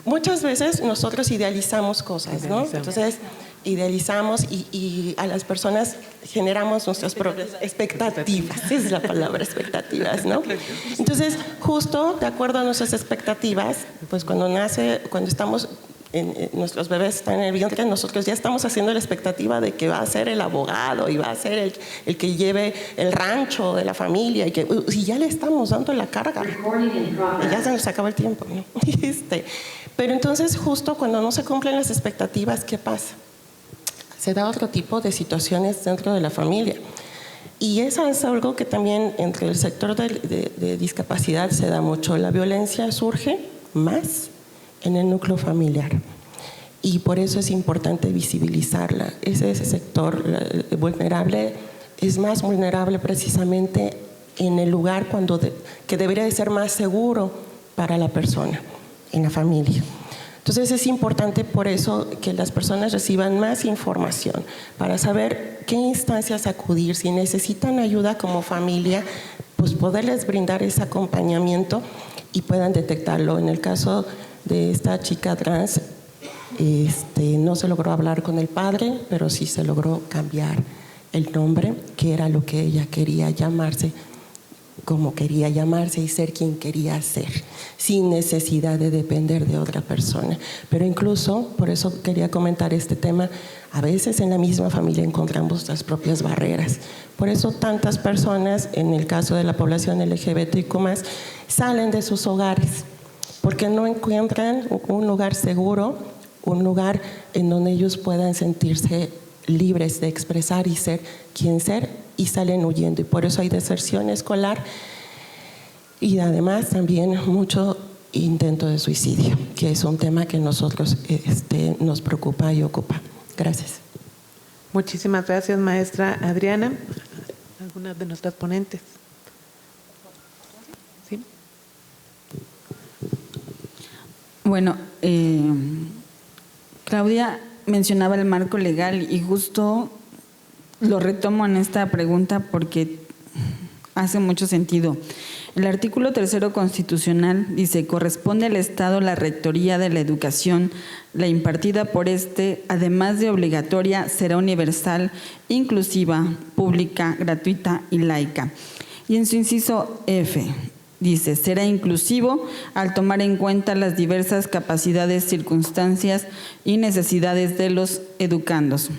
Muchas veces nosotros idealizamos cosas, ¿no? Entonces, idealizamos y a las personas generamos nuestras propias expectativas. Esa es la palabra, expectativas, ¿no? Entonces, justo de acuerdo a nuestras expectativas, pues cuando estamos, nuestros bebés están en el vientre, nosotros ya estamos haciendo la expectativa de que va a ser el abogado y va a ser el que lleve el rancho de la familia y ya le estamos dando la carga. Y ya se nos acaba el tiempo, ¿no? Pero entonces, justo cuando no se cumplen las expectativas, ¿qué pasa? Se da otro tipo de situaciones dentro de la familia. Y eso es algo que también entre el sector de discapacidad se da mucho. La violencia surge más en el núcleo familiar. Y por eso es importante visibilizarla. Ese sector vulnerable es más vulnerable precisamente en el lugar que debería de ser más seguro para la persona, en la familia. Entonces es importante por eso que las personas reciban más información para saber qué instancias acudir, si necesitan ayuda como familia, pues poderles brindar ese acompañamiento y puedan detectarlo. En el caso de esta chica trans, no se logró hablar con el padre, pero sí se logró cambiar el nombre, que era lo que ella quería llamarse, como quería llamarse y ser quien quería ser, sin necesidad de depender de otra persona. Pero incluso, por eso quería comentar este tema, a veces en la misma familia encontramos nuestras propias barreras. Por eso tantas personas, en el caso de la población LGBTIQ+, salen de sus hogares, porque no encuentran un lugar seguro, un lugar en donde ellos puedan sentirse libres de expresar y ser quien ser, y salen huyendo. Y por eso hay deserción escolar y además también mucho intento de suicidio, que es un tema que nosotros nos preocupa y ocupa. Gracias. Muchísimas gracias, maestra Adriana. ¿Alguna de nuestras ponentes? ¿Sí? Bueno, Claudia mencionaba el marco legal y justo lo retomo en esta pregunta porque hace mucho sentido. El artículo 3 constitucional dice: corresponde al Estado la rectoría de la educación, la impartida por este, además de obligatoria, será universal, inclusiva, pública, gratuita y laica. Y en su inciso F dice: será inclusivo al tomar en cuenta las diversas capacidades, circunstancias y necesidades de los educandos.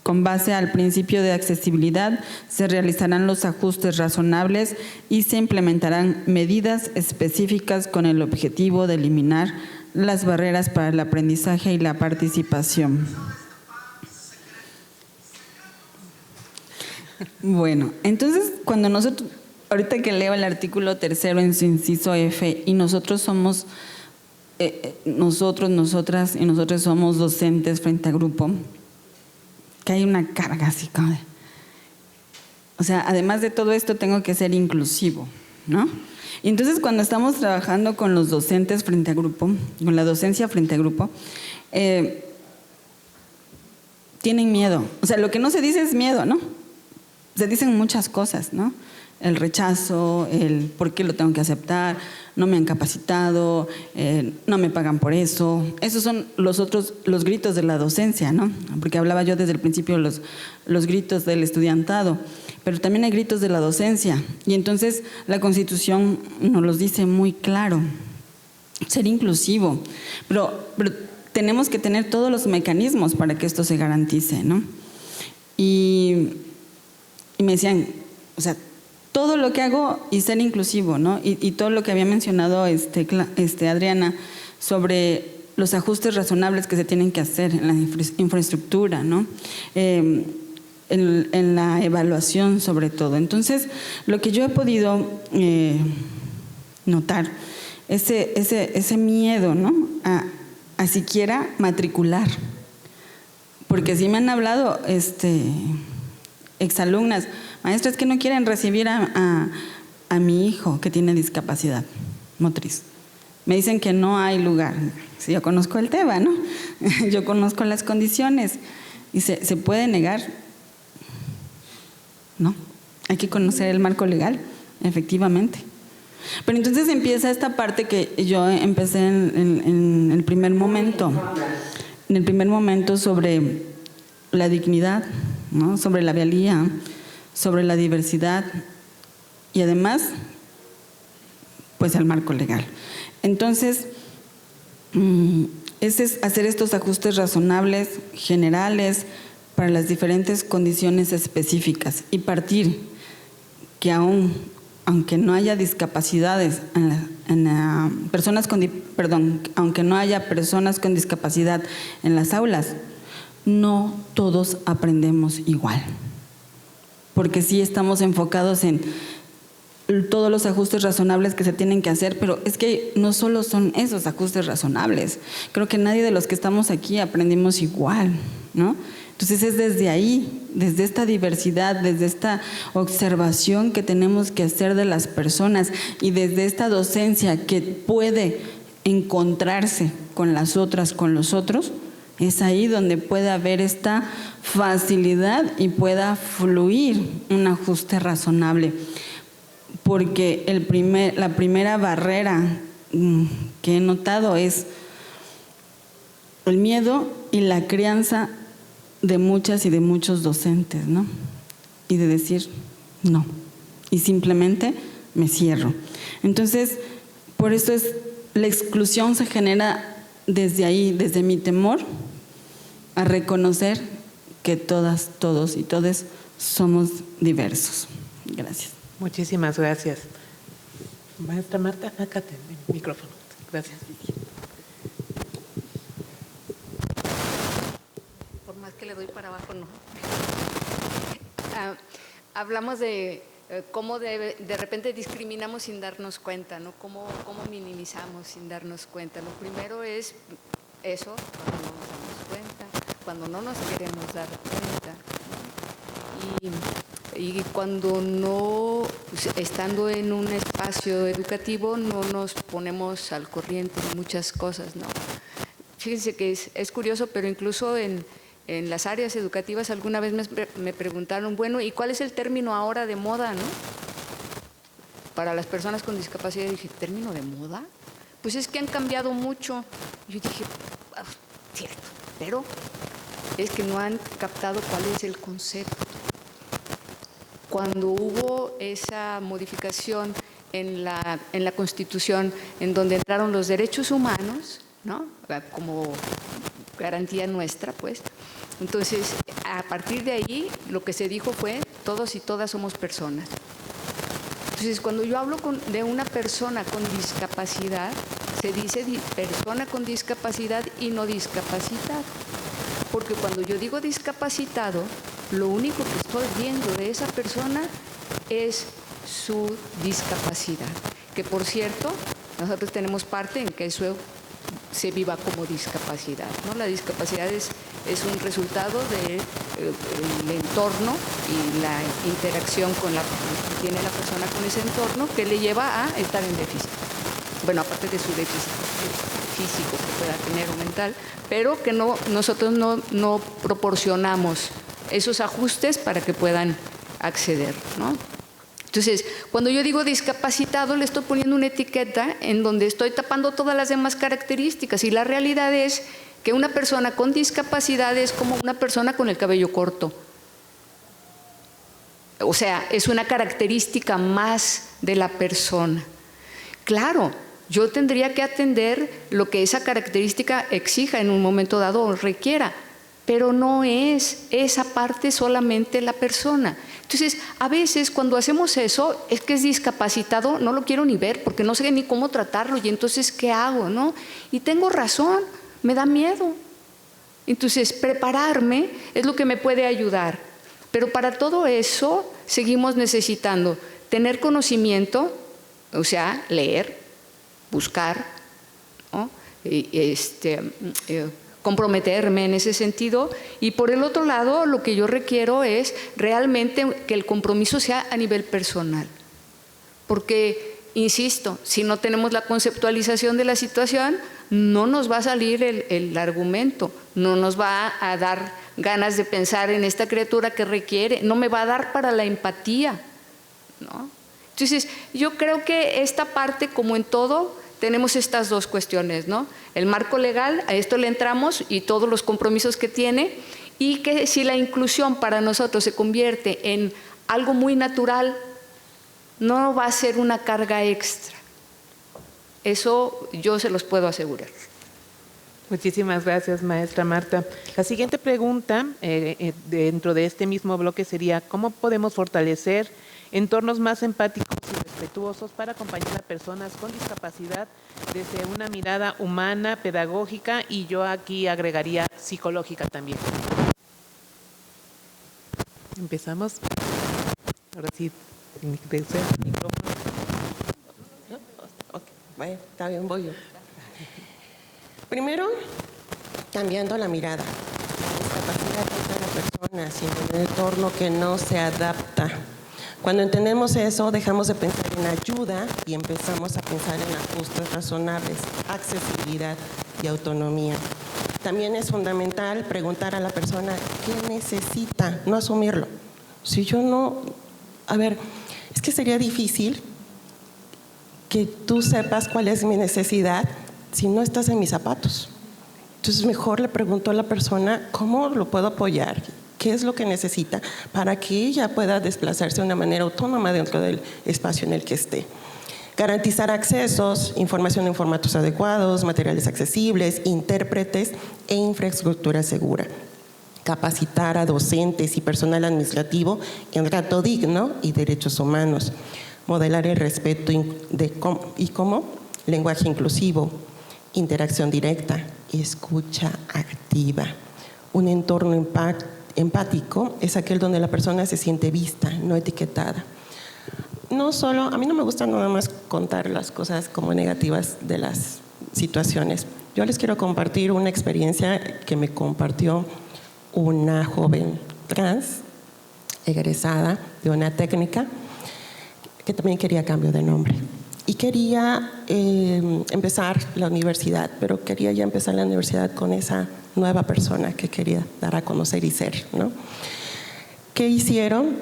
Con base al principio de accesibilidad, se realizarán los ajustes razonables y se implementarán medidas específicas con el objetivo de eliminar las barreras para el aprendizaje y la participación. Bueno, entonces cuando nosotros, ahorita que leo el artículo 3 en su inciso F, y nosotros somos, nosotras y nosotros somos docentes frente a grupo, que hay una carga así como de, o sea, además de todo esto tengo que ser inclusivo, ¿no? Y entonces cuando estamos trabajando con los docentes frente a grupo, con la docencia frente a grupo, tienen miedo. O sea, lo que no se dice es miedo, ¿no? Se dicen muchas cosas, ¿no? El rechazo, el por qué lo tengo que aceptar, no me han capacitado, no me pagan por eso. Esos son los gritos de la docencia, ¿no? Porque hablaba yo desde el principio los gritos del estudiantado, pero también hay gritos de la docencia. Y entonces la Constitución nos los dice muy claro: ser inclusivo, pero tenemos que tener todos los mecanismos para que esto se garantice, ¿no? Y me decían, o sea, todo lo que hago y ser inclusivo, ¿no? Y todo lo que había mencionado Adriana sobre los ajustes razonables que se tienen que hacer en la infraestructura, ¿no? En la evaluación sobre todo. Entonces, lo que yo he podido notar, ese miedo, ¿no? A siquiera matricular. Porque sí me han hablado exalumnas, maestras que no quieren recibir a mi hijo que tiene discapacidad motriz. Me dicen que no hay lugar. Sí, yo conozco el tema, ¿no? Yo conozco las condiciones. Y ¿se puede negar? No. Hay que conocer el marco legal, efectivamente. Pero entonces empieza esta parte que yo empecé en el primer momento. En el primer momento sobre la dignidad, ¿no? Sobre la valía, sobre la diversidad y además, pues el marco legal. Entonces, es hacer estos ajustes razonables, generales, para las diferentes condiciones específicas y partir que aunque no haya discapacidades aunque no haya personas con discapacidad en las aulas, no todos aprendemos igual. Porque sí estamos enfocados en todos los ajustes razonables que se tienen que hacer, pero es que no solo son esos ajustes razonables. Creo que nadie de los que estamos aquí aprendimos igual, ¿no? Entonces es desde ahí, desde esta diversidad, desde esta observación que tenemos que hacer de las personas y desde esta docencia que puede encontrarse con las otras, con los otros, es ahí donde puede haber esta facilidad y pueda fluir un ajuste razonable. Porque la primera barrera que he notado es el miedo y la crianza de muchas y de muchos docentes, ¿no? Y de decir no. Y simplemente me cierro. Entonces, por eso la exclusión se genera desde ahí, desde mi temor a reconocer que todas, todos y todes somos diversos. Gracias. Muchísimas gracias. Maestra Marta, acá ten el micrófono. Gracias. Por más que le doy para abajo, no. Hablamos de cómo de repente discriminamos sin darnos cuenta, ¿no? Cómo minimizamos sin darnos cuenta. Lo primero es eso, cuando no nos damos cuenta, cuando no nos queremos dar cuenta, ¿no? Y cuando no, pues, estando en un espacio educativo, no nos ponemos al corriente de muchas cosas, ¿no? Fíjense que es curioso, pero incluso en las áreas educativas alguna vez me preguntaron, bueno, ¿y cuál es el término ahora de moda, no? Para las personas con discapacidad. Y dije, ¿término de moda? Pues es que han cambiado mucho. Yo dije, cierto, pero es que no han captado cuál es el concepto. Cuando hubo esa modificación en la Constitución, en donde entraron los derechos humanos, ¿no? Como garantía nuestra, pues. Entonces, a partir de ahí, lo que se dijo fue, todos y todas somos personas. Entonces, cuando yo hablo de una persona con discapacidad, se dice persona con discapacidad y no discapacitado. Porque cuando yo digo discapacitado, lo único que estoy viendo de esa persona es su discapacidad. Que por cierto, nosotros tenemos parte en que eso se viva como discapacidad, ¿no? La discapacidad es un resultado del entorno y la interacción que tiene la persona con ese entorno que le lleva a estar en déficit. Bueno, aparte de su déficit físico que pueda tener o mental, pero que nosotros no proporcionamos esos ajustes para que puedan acceder, ¿no? Entonces, cuando yo digo discapacitado, le estoy poniendo una etiqueta en donde estoy tapando todas las demás características, y la realidad es que una persona con discapacidad es como una persona con el cabello corto. O sea, es una característica más de la persona. Claro, yo tendría que atender lo que esa característica exija en un momento dado o requiera, pero no es esa parte solamente la persona. Entonces, a veces cuando hacemos eso, es que es discapacitado, no lo quiero ni ver porque no sé ni cómo tratarlo y entonces, ¿qué hago, no? Y tengo razón, me da miedo. Entonces, prepararme es lo que me puede ayudar. Pero para todo eso, seguimos necesitando tener conocimiento, o sea, leer, buscar, ¿no? Comprometerme en ese sentido, y por el otro lado lo que yo requiero es realmente que el compromiso sea a nivel personal, porque, insisto, si no tenemos la conceptualización de la situación, no nos va a salir el argumento, no nos va a dar ganas de pensar en esta criatura que requiere, no me va a dar para la empatía, ¿no? Entonces, yo creo que esta parte, como en todo, tenemos estas dos cuestiones, ¿no? El marco legal, a esto le entramos y todos los compromisos que tiene, y que si la inclusión para nosotros se convierte en algo muy natural, no va a ser una carga extra. Eso yo se los puedo asegurar. Muchísimas gracias, maestra Marta. La siguiente pregunta dentro de este mismo bloque sería: ¿cómo podemos fortalecer entornos más empáticos y respetuosos para acompañar a personas con discapacidad desde una mirada humana, pedagógica, y yo aquí agregaría psicológica también? Empezamos. Ahora sí, tiene que ser el micrófono. Ok, bueno, está bien, voy yo. Primero, cambiando la mirada. La discapacidad de cada persona, sino en un entorno que no se adapta. Cuando entendemos eso, dejamos de pensar en ayuda y empezamos a pensar en ajustes razonables, accesibilidad y autonomía. También es fundamental preguntar a la persona qué necesita, no asumirlo. Si yo no… A ver, es que sería difícil que tú sepas cuál es mi necesidad si no estás en mis zapatos. Entonces, mejor le pregunto a la persona cómo lo puedo apoyar, qué es lo que necesita para que ella pueda desplazarse de una manera autónoma dentro del espacio en el que esté. Garantizar accesos, información en formatos adecuados, materiales accesibles, intérpretes e infraestructura segura. Capacitar a docentes y personal administrativo en trato digno y derechos humanos. Modelar el respeto y cómo lenguaje inclusivo, interacción directa, escucha activa. Un entorno empático es aquel donde la persona se siente vista, no etiquetada. No solo, a mí no me gusta nada más contar las cosas como negativas de las situaciones. Yo les quiero compartir una experiencia que me compartió una joven trans, egresada de una técnica, que también quería cambio de nombre. Y quería empezar la universidad, pero quería ya empezar la universidad con esa nueva persona que quería dar a conocer y ser, ¿no? ¿Qué hicieron?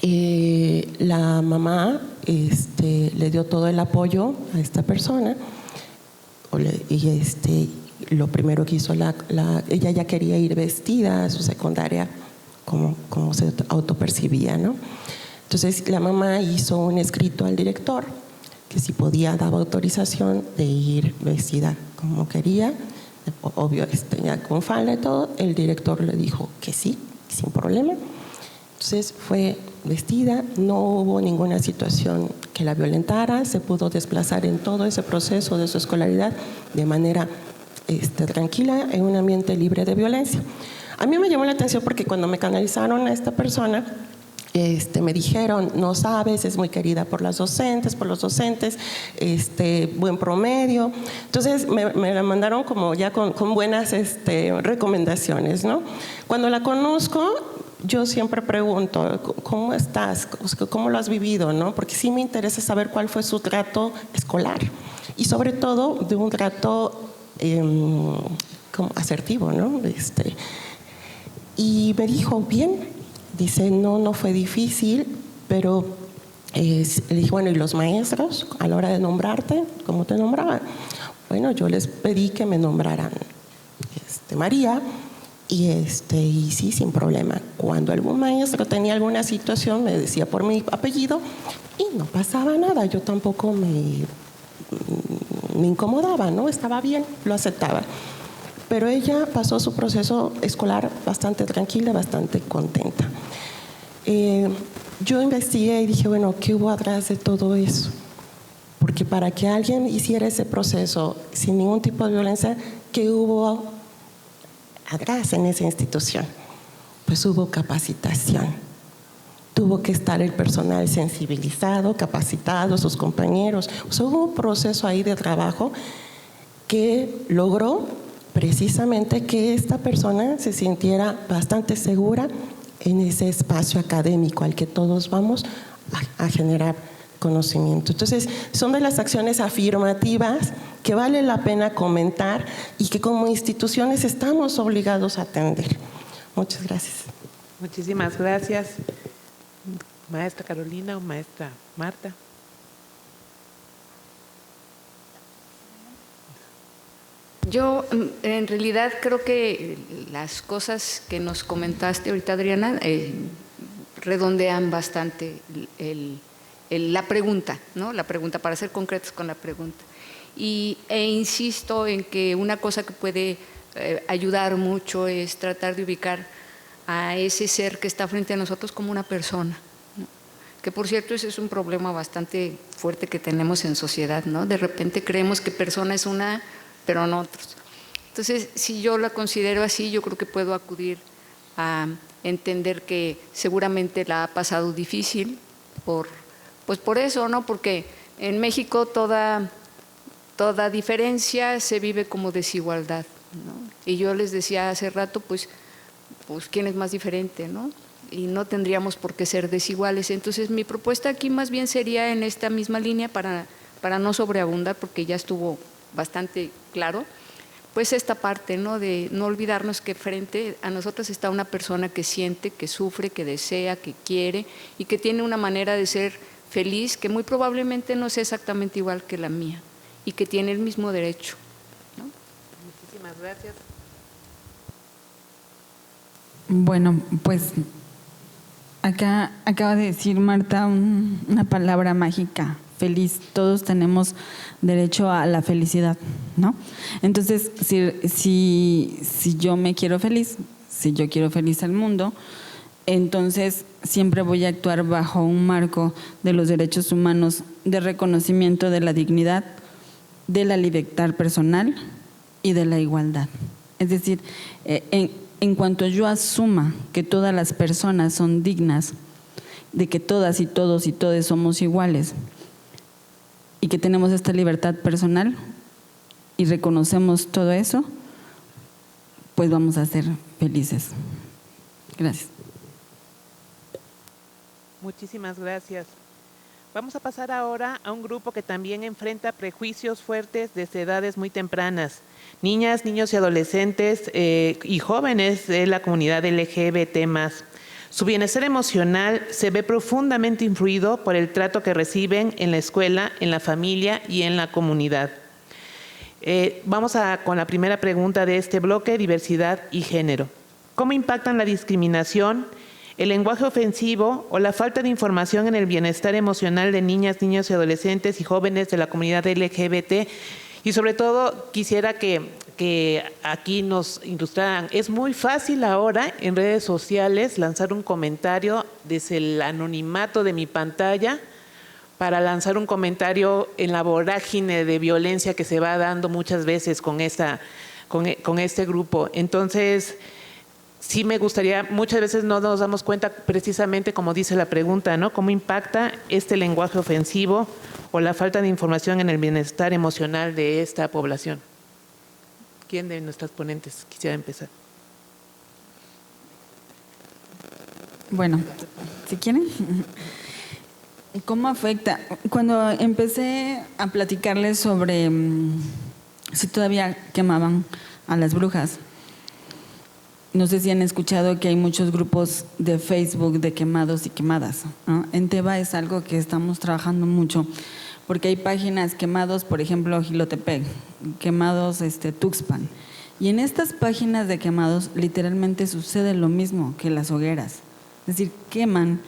La mamá le dio todo el apoyo a esta persona y lo primero que hizo, ella ya quería ir vestida a su secundaria como se autopercibía, ¿no? Entonces la mamá hizo un escrito al director que si podía daba autorización de ir vestida como quería, obvio ya con falda y todo. El director le dijo que sí, sin problema. Entonces fue vestida, no hubo ninguna situación que la violentara, se pudo desplazar en todo ese proceso de su escolaridad de manera tranquila, en un ambiente libre de violencia. A mí me llamó la atención porque cuando me canalizaron a esta persona, me dijeron, no sabes, es muy querida por las docentes, por los docentes, buen promedio. Entonces me la mandaron como ya con buenas recomendaciones, ¿no? Cuando la conozco, yo siempre pregunto, ¿cómo estás? ¿Cómo lo has vivido, no? Porque sí me interesa saber cuál fue su trato escolar y sobre todo de un trato como asertivo, ¿no? Y me dijo, bien. Dice, no fue difícil, pero le dije, bueno, ¿y los maestros a la hora de nombrarte, cómo te nombraban? Bueno, yo les pedí que me nombraran María y sí, sin problema. Cuando algún maestro tenía alguna situación, me decía por mi apellido y no pasaba nada. Yo tampoco me incomodaba, ¿no? Estaba bien, lo aceptaba. pero ella pasó su proceso escolar bastante tranquila, bastante contenta. Yo investigué y dije, bueno, ¿qué hubo atrás de todo eso? Porque para que alguien hiciera ese proceso sin ningún tipo de violencia, ¿qué hubo atrás en esa institución? Pues hubo capacitación. Tuvo que estar el personal sensibilizado, capacitado, sus compañeros. O sea, hubo un proceso ahí de trabajo que logró precisamente que esta persona se sintiera bastante segura en ese espacio académico al que todos vamos a generar conocimiento. Entonces, son de las acciones afirmativas que vale la pena comentar y que como instituciones estamos obligados a atender. Muchas gracias. Muchísimas gracias. Maestra Carolina o maestra Marta. Yo en realidad creo que las cosas que nos comentaste ahorita, Adriana, redondean bastante la pregunta, ¿no? La pregunta, para ser concretos con la pregunta. E insisto en que una cosa que puede ayudar mucho es tratar de ubicar a ese ser que está frente a nosotros como una persona, ¿no? Que por cierto ese es un problema bastante fuerte que tenemos en sociedad, ¿no? De repente creemos que persona es una, pero no otros. Entonces, si yo la considero así, yo creo que puedo acudir a entender que seguramente la ha pasado difícil pues por eso, ¿no? Porque en México toda diferencia se vive como desigualdad, ¿no? Y yo les decía hace rato, pues ¿quién es más diferente, no? Y no tendríamos por qué ser desiguales. Entonces, mi propuesta aquí más bien sería en esta misma línea para no sobreabundar, porque ya estuvo bastante claro, pues esta parte, ¿no? De no olvidarnos que frente a nosotros está una persona que siente, que sufre, que desea, que quiere y que tiene una manera de ser feliz que muy probablemente no sea exactamente igual que la mía y que tiene el mismo derecho, ¿no? Muchísimas gracias. Bueno, pues acá acaba de decir Marta una palabra mágica, feliz. Todos tenemos derecho a la felicidad, ¿no? Entonces, si yo me quiero feliz, si yo quiero feliz al mundo, entonces siempre voy a actuar bajo un marco de los derechos humanos, de reconocimiento de la dignidad, de la libertad personal y de la igualdad. Es decir, en cuanto yo asuma que todas las personas son dignas, de que todas y todos y todes somos iguales y que tenemos esta libertad personal y reconocemos todo eso, pues vamos a ser felices. Gracias. Muchísimas gracias. Vamos a pasar ahora a un grupo que también enfrenta prejuicios fuertes desde edades muy tempranas. Niñas, niños y adolescentes y jóvenes de la comunidad LGBT+. Su bienestar emocional se ve profundamente influido por el trato que reciben en la escuela, en la familia y en la comunidad. Vamos con la primera pregunta de este bloque, diversidad y género. ¿Cómo impactan la discriminación, el lenguaje ofensivo o la falta de información en el bienestar emocional de niñas, niños y adolescentes y jóvenes de la comunidad LGBT? Y sobre todo quisiera que aquí nos ilustraran. Es muy fácil ahora en redes sociales lanzar un comentario desde el anonimato de mi pantalla para lanzar un comentario en la vorágine de violencia que se va dando muchas veces con este grupo. Entonces, sí me gustaría, muchas veces no nos damos cuenta precisamente como dice la pregunta, ¿no? ¿Cómo impacta este lenguaje ofensivo o la falta de información en el bienestar emocional de esta población? ¿Quién de nuestras ponentes quisiera empezar? Bueno, si quieren. ¿Cómo afecta? Cuando empecé a platicarles sobre si todavía quemaban a las brujas, no sé si han escuchado que hay muchos grupos de Facebook de quemados y quemadas, ¿no? En Teba es algo que estamos trabajando mucho, porque hay páginas quemados, por ejemplo, Jilotepec, quemados Tuxpan. Y en estas páginas de quemados literalmente sucede lo mismo que las hogueras. Es decir, queman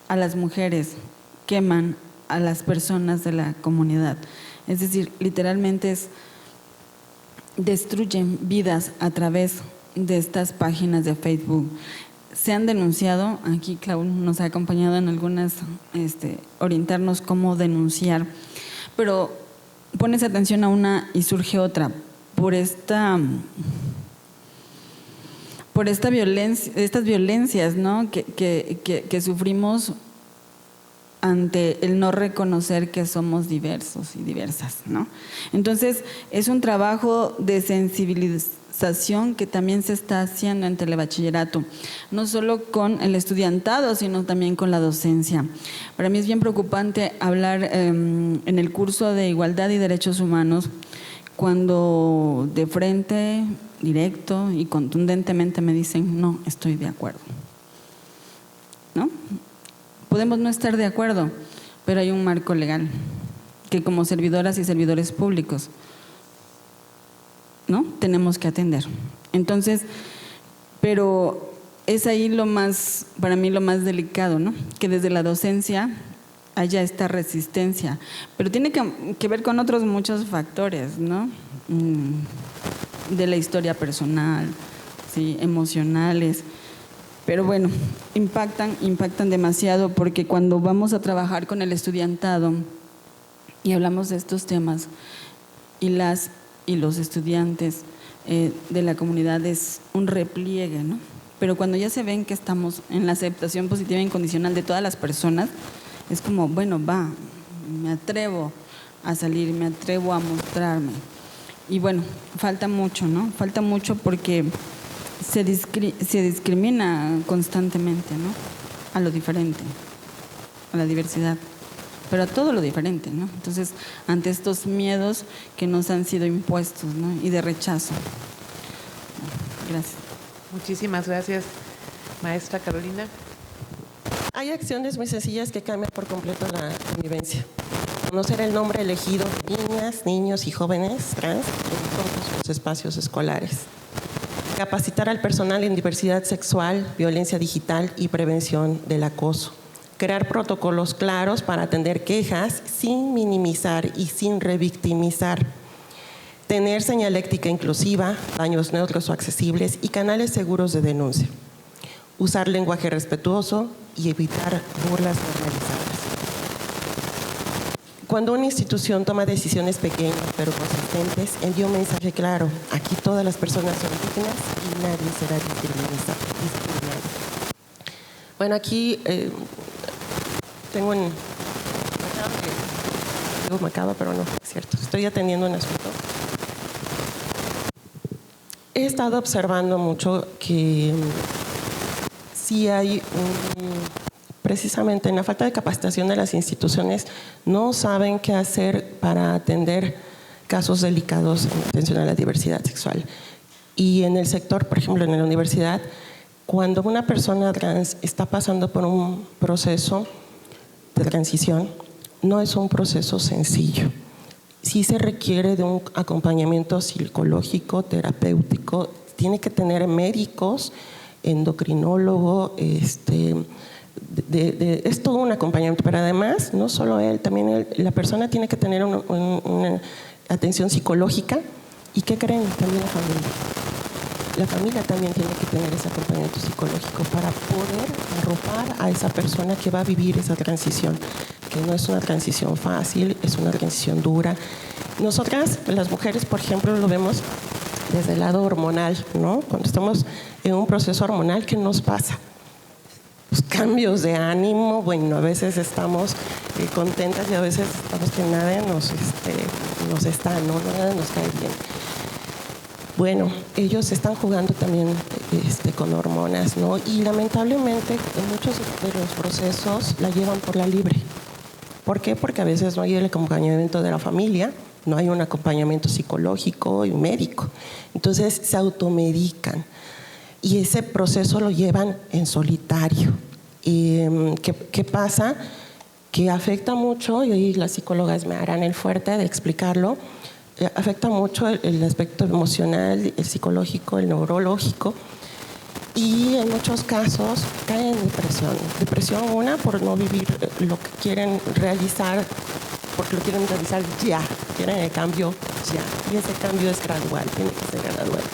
a las mujeres, queman a las personas de la comunidad. Es decir, literalmente destruyen vidas a través de estas páginas de Facebook. Se han denunciado, aquí Clau nos ha acompañado en algunas, orientarnos cómo denunciar, pero pones atención a una y surge otra. Por esta violencia, estas violencias, ¿no?, que sufrimos ante el no reconocer que somos diversos y diversas, ¿no? Entonces, es un trabajo de sensibilización que también se está haciendo en telebachillerato, no solo con el estudiantado, sino también con la docencia. Para mí es bien preocupante hablar en el curso de Igualdad y Derechos Humanos, cuando de frente, directo y contundentemente me dicen, no, estoy de acuerdo, ¿no? Podemos no estar de acuerdo, pero hay un marco legal que como servidoras y servidores públicos, ¿no?, tenemos que atender. Entonces, pero es ahí lo más, para mí lo más delicado, ¿no?, que desde la docencia haya esta resistencia, pero tiene que ver con otros muchos factores, ¿no?, de la historia personal, ¿sí?, emocionales. Pero bueno, impactan demasiado, porque cuando vamos a trabajar con el estudiantado y hablamos de estos temas, y los estudiantes de la comunidad, es un repliegue, ¿no? Pero cuando ya se ven que estamos en la aceptación positiva e incondicional de todas las personas, es como, bueno, va, me atrevo a salir, me atrevo a mostrarme. Y bueno, falta mucho, ¿no? Falta mucho porque se discrimina constantemente, ¿no?, a lo diferente, a la diversidad, pero a todo lo diferente, ¿no? Entonces, ante estos miedos que nos han sido impuestos, ¿no?, y de rechazo. Gracias. Muchísimas gracias, maestra Carolina. Hay acciones muy sencillas que cambian por completo la convivencia. Conocer el nombre elegido de niñas, niños y jóvenes trans en todos los espacios escolares. Capacitar al personal en diversidad sexual, violencia digital y prevención del acoso. Crear protocolos claros para atender quejas sin minimizar y sin revictimizar. Tener señaléctica inclusiva, daños neutros o accesibles y canales seguros de denuncia. Usar lenguaje respetuoso y evitar burlas normalizadas. Cuando una institución toma decisiones pequeñas pero consistentes, envía un mensaje claro: aquí todas las personas son dignas y nadie será discriminado. Bueno, aquí tengo un macabro, pero no es cierto. Estoy atendiendo un asunto. He estado observando mucho que sí hay precisamente en la falta de capacitación de las instituciones, no saben qué hacer para atender casos delicados en atención a la diversidad sexual. Y en el sector, por ejemplo, en la universidad, cuando una persona trans está pasando por un proceso de transición, no es un proceso sencillo. Sí se requiere de un acompañamiento psicológico, terapéutico, tiene que tener médicos, endocrinólogo, es todo un acompañamiento, pero además, no solo él, también la persona tiene que tener una atención psicológica. ¿Y qué creen? También la familia. La familia también tiene que tener ese acompañamiento psicológico para poder arropar a esa persona que va a vivir esa transición, que no es una transición fácil, es una transición dura. Nosotras, las mujeres, por ejemplo, lo vemos desde el lado hormonal, ¿no? Cuando estamos en un proceso hormonal, ¿qué nos pasa? Los cambios de ánimo, bueno, a veces estamos contentas y a veces estamos que nada nos está, ¿no? Nada nos cae bien. Bueno, ellos están jugando también con hormonas, ¿no? Y lamentablemente muchos de los procesos la llevan por la libre. ¿Por qué? Porque a veces no hay el acompañamiento de la familia, no hay un acompañamiento psicológico y médico. Entonces se automedican y ese proceso lo llevan en solitario. ¿Qué pasa? Que afecta mucho, y ahí las psicólogas me harán el fuerte de explicarlo, afecta mucho el aspecto emocional, el psicológico, el neurológico, y en muchos casos caen en depresión. Depresión, una, por no vivir lo que quieren realizar porque lo quieren revisar ya, quieren el cambio ya. Y ese cambio es gradual, tiene que ser gradual.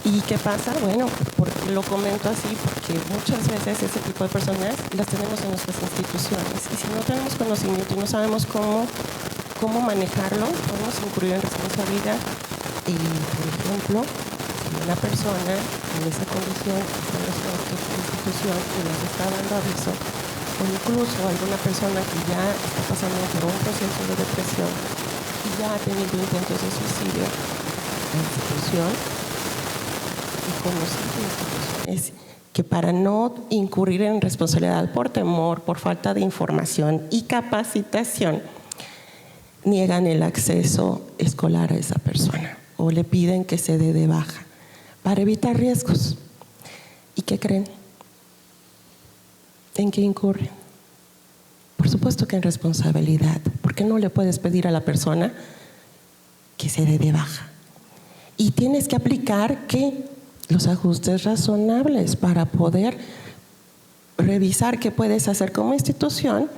¿Y qué pasa? Bueno, porque lo comento así porque muchas veces ese tipo de personas las tenemos en nuestras instituciones y si no tenemos conocimiento y no sabemos cómo manejarlo, podemos incurrir en responsabilidad. Y, por ejemplo, si una persona en esa condición está en nuestra institución y nos está dando aviso, o incluso alguna persona que ya está pasando por un proceso de depresión y ya ha tenido intentos de suicidio, la institución y conocer instituciones que para no incurrir en responsabilidad por temor, por falta de información y capacitación, niegan el acceso escolar a esa persona o le piden que se dé de baja para evitar riesgos. ¿Y qué creen? ¿En qué incurren? Por supuesto que en responsabilidad, porque no le puedes pedir a la persona que se dé de baja. Y tienes que aplicar que los ajustes razonables para poder revisar qué puedes hacer como institución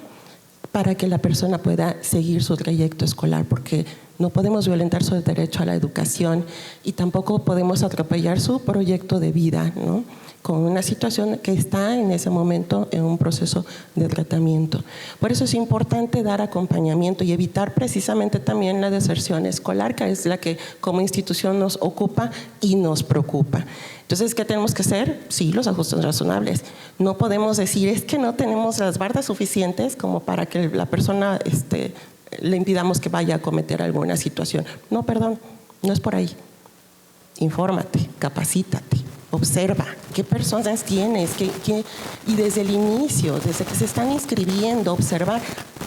para que la persona pueda seguir su trayecto escolar, porque no podemos violentar su derecho a la educación y tampoco podemos atropellar su proyecto de vida, ¿no? Con una situación que está en ese momento en un proceso de tratamiento. Por eso es importante dar acompañamiento y evitar precisamente también la deserción escolar, que es la que como institución nos ocupa y nos preocupa. Entonces, ¿qué tenemos que hacer? Sí, los ajustes razonables. No podemos decir, es que no tenemos las bardas suficientes como para que la persona le impidamos que vaya a cometer alguna situación. No, perdón, no es por ahí. Infórmate, capacítate, observa qué personas tienes, y desde el inicio, desde que se están inscribiendo, observar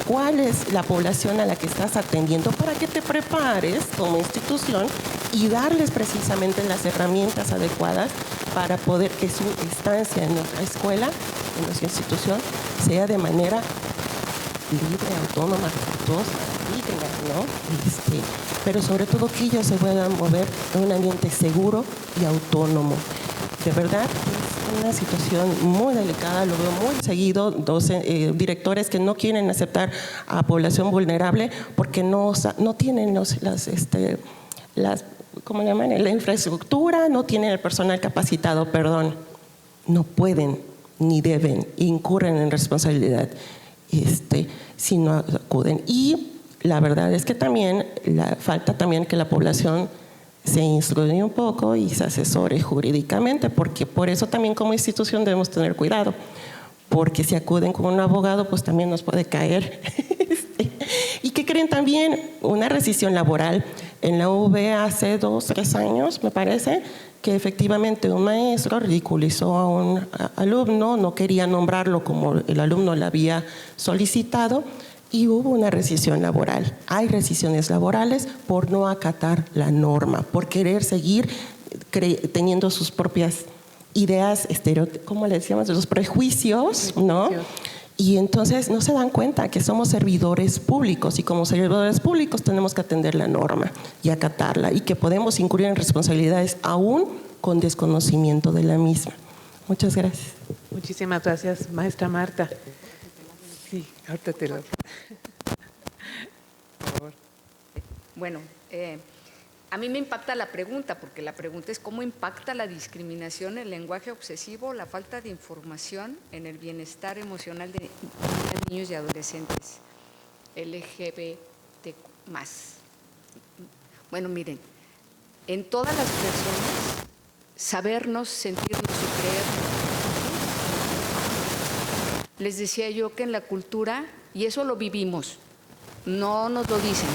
cuál es la población a la que estás atendiendo para que te prepares como institución y darles precisamente las herramientas adecuadas para poder que su estancia en nuestra escuela, en nuestra institución, sea de manera libre, autónoma, respetuosa, digna, ¿no? Pero sobre todo que ellos se puedan mover en un ambiente seguro y autónomo. De verdad, es una situación muy delicada, lo veo muy seguido, directores que no quieren aceptar a población vulnerable porque no tienen ¿cómo le llaman? La infraestructura, no tienen el personal capacitado, perdón. No pueden ni deben, incurren en responsabilidad si no acuden. Y la verdad es que también falta también que la población se instruya un poco y se asesore jurídicamente, porque por eso también como institución debemos tener cuidado, porque si acuden con un abogado pues también nos puede caer. ¿Y qué creen también? Una rescisión laboral. En la UV hace 2, 3 años, me parece, que efectivamente un maestro ridiculizó a un alumno, no quería nombrarlo como el alumno le había solicitado, y hubo una rescisión laboral. Hay rescisiones laborales por no acatar la norma, por querer seguir teniendo sus propias ideas, ¿cómo le decíamos? Los prejuicios, ¿no? Y entonces no se dan cuenta que somos servidores públicos y como servidores públicos tenemos que atender la norma y acatarla y que podemos incurrir en responsabilidades aún con desconocimiento de la misma. Muchas gracias. Muchísimas gracias, maestra Marta. Sí, ahorita te lo... Por favor. Bueno, a mí me impacta la pregunta, porque la pregunta es cómo impacta la discriminación, el lenguaje obsesivo, la falta de información en el bienestar emocional de niños y adolescentes LGBT+. Bueno, miren, en todas las personas, sabernos, sentirnos y creernos. Les decía yo que en la cultura, y eso lo vivimos, no nos lo dicen,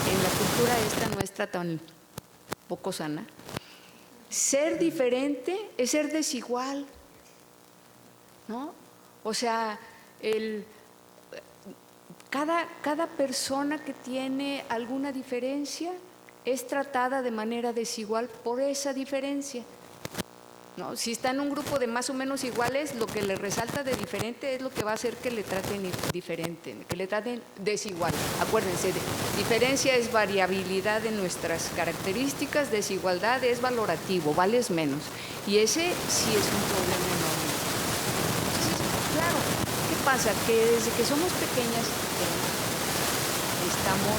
en la cultura esta nuestra tan poco sana, ser diferente es ser desigual, ¿no? O sea, cada persona que tiene alguna diferencia es tratada de manera desigual por esa diferencia, ¿no? Si está en un grupo de más o menos iguales, lo que le resalta de diferente es lo que va a hacer que le traten diferente, que le traten desigual. Acuérdense, diferencia es variabilidad de nuestras características, desigualdad es valorativo, vales menos. Y ese sí es un problema enorme. Entonces, claro, ¿qué pasa? Que desde que somos pequeñas, estamos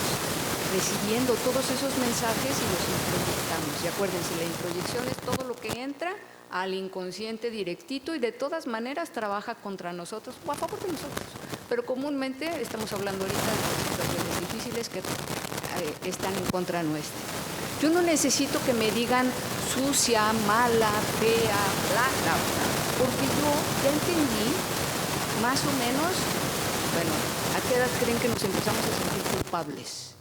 recibiendo todos esos mensajes y los introyectamos. Y acuérdense, la introyección es todo lo que entra al inconsciente directito y de todas maneras trabaja contra nosotros o a favor de nosotros. Pero comúnmente estamos hablando ahorita de situaciones difíciles que están en contra nuestra. Yo no necesito que me digan sucia, mala, fea, bla, bla, bla, porque yo ya entendí más o menos, bueno, ¿a qué edad creen que nos empezamos a sentir culpables?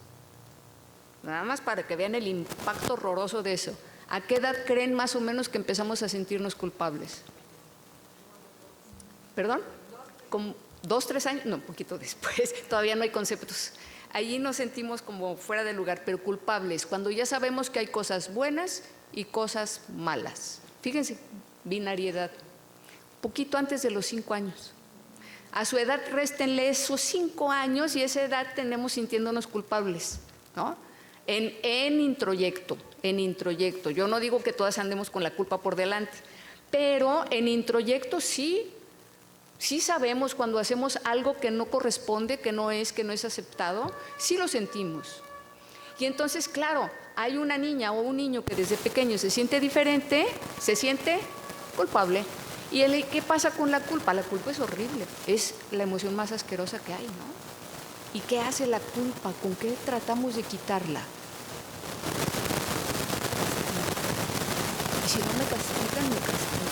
Nada más para que vean el impacto horroroso de eso. ¿A qué edad creen más o menos que empezamos a sentirnos culpables? ¿Perdón? ¿Con 2, 3 años? No, un poquito después, todavía no hay conceptos. Allí nos sentimos como fuera de lugar, pero culpables, cuando ya sabemos que hay cosas buenas y cosas malas. Fíjense, binariedad, poquito antes de los 5 años. A su edad réstenle esos 5 años y esa edad tenemos sintiéndonos culpables, ¿no? En introyecto. Yo no digo que todas andemos con la culpa por delante, pero en introyecto sí sabemos cuando hacemos algo que no corresponde, que no es aceptado, sí lo sentimos. Y entonces, claro, hay una niña o un niño que desde pequeño se siente diferente, se siente culpable. ¿Y qué pasa con la culpa? La culpa es horrible, es la emoción más asquerosa que hay, ¿no? ¿Y qué hace la culpa? ¿Con qué tratamos de quitarla? Y si no me castigan, me castigan.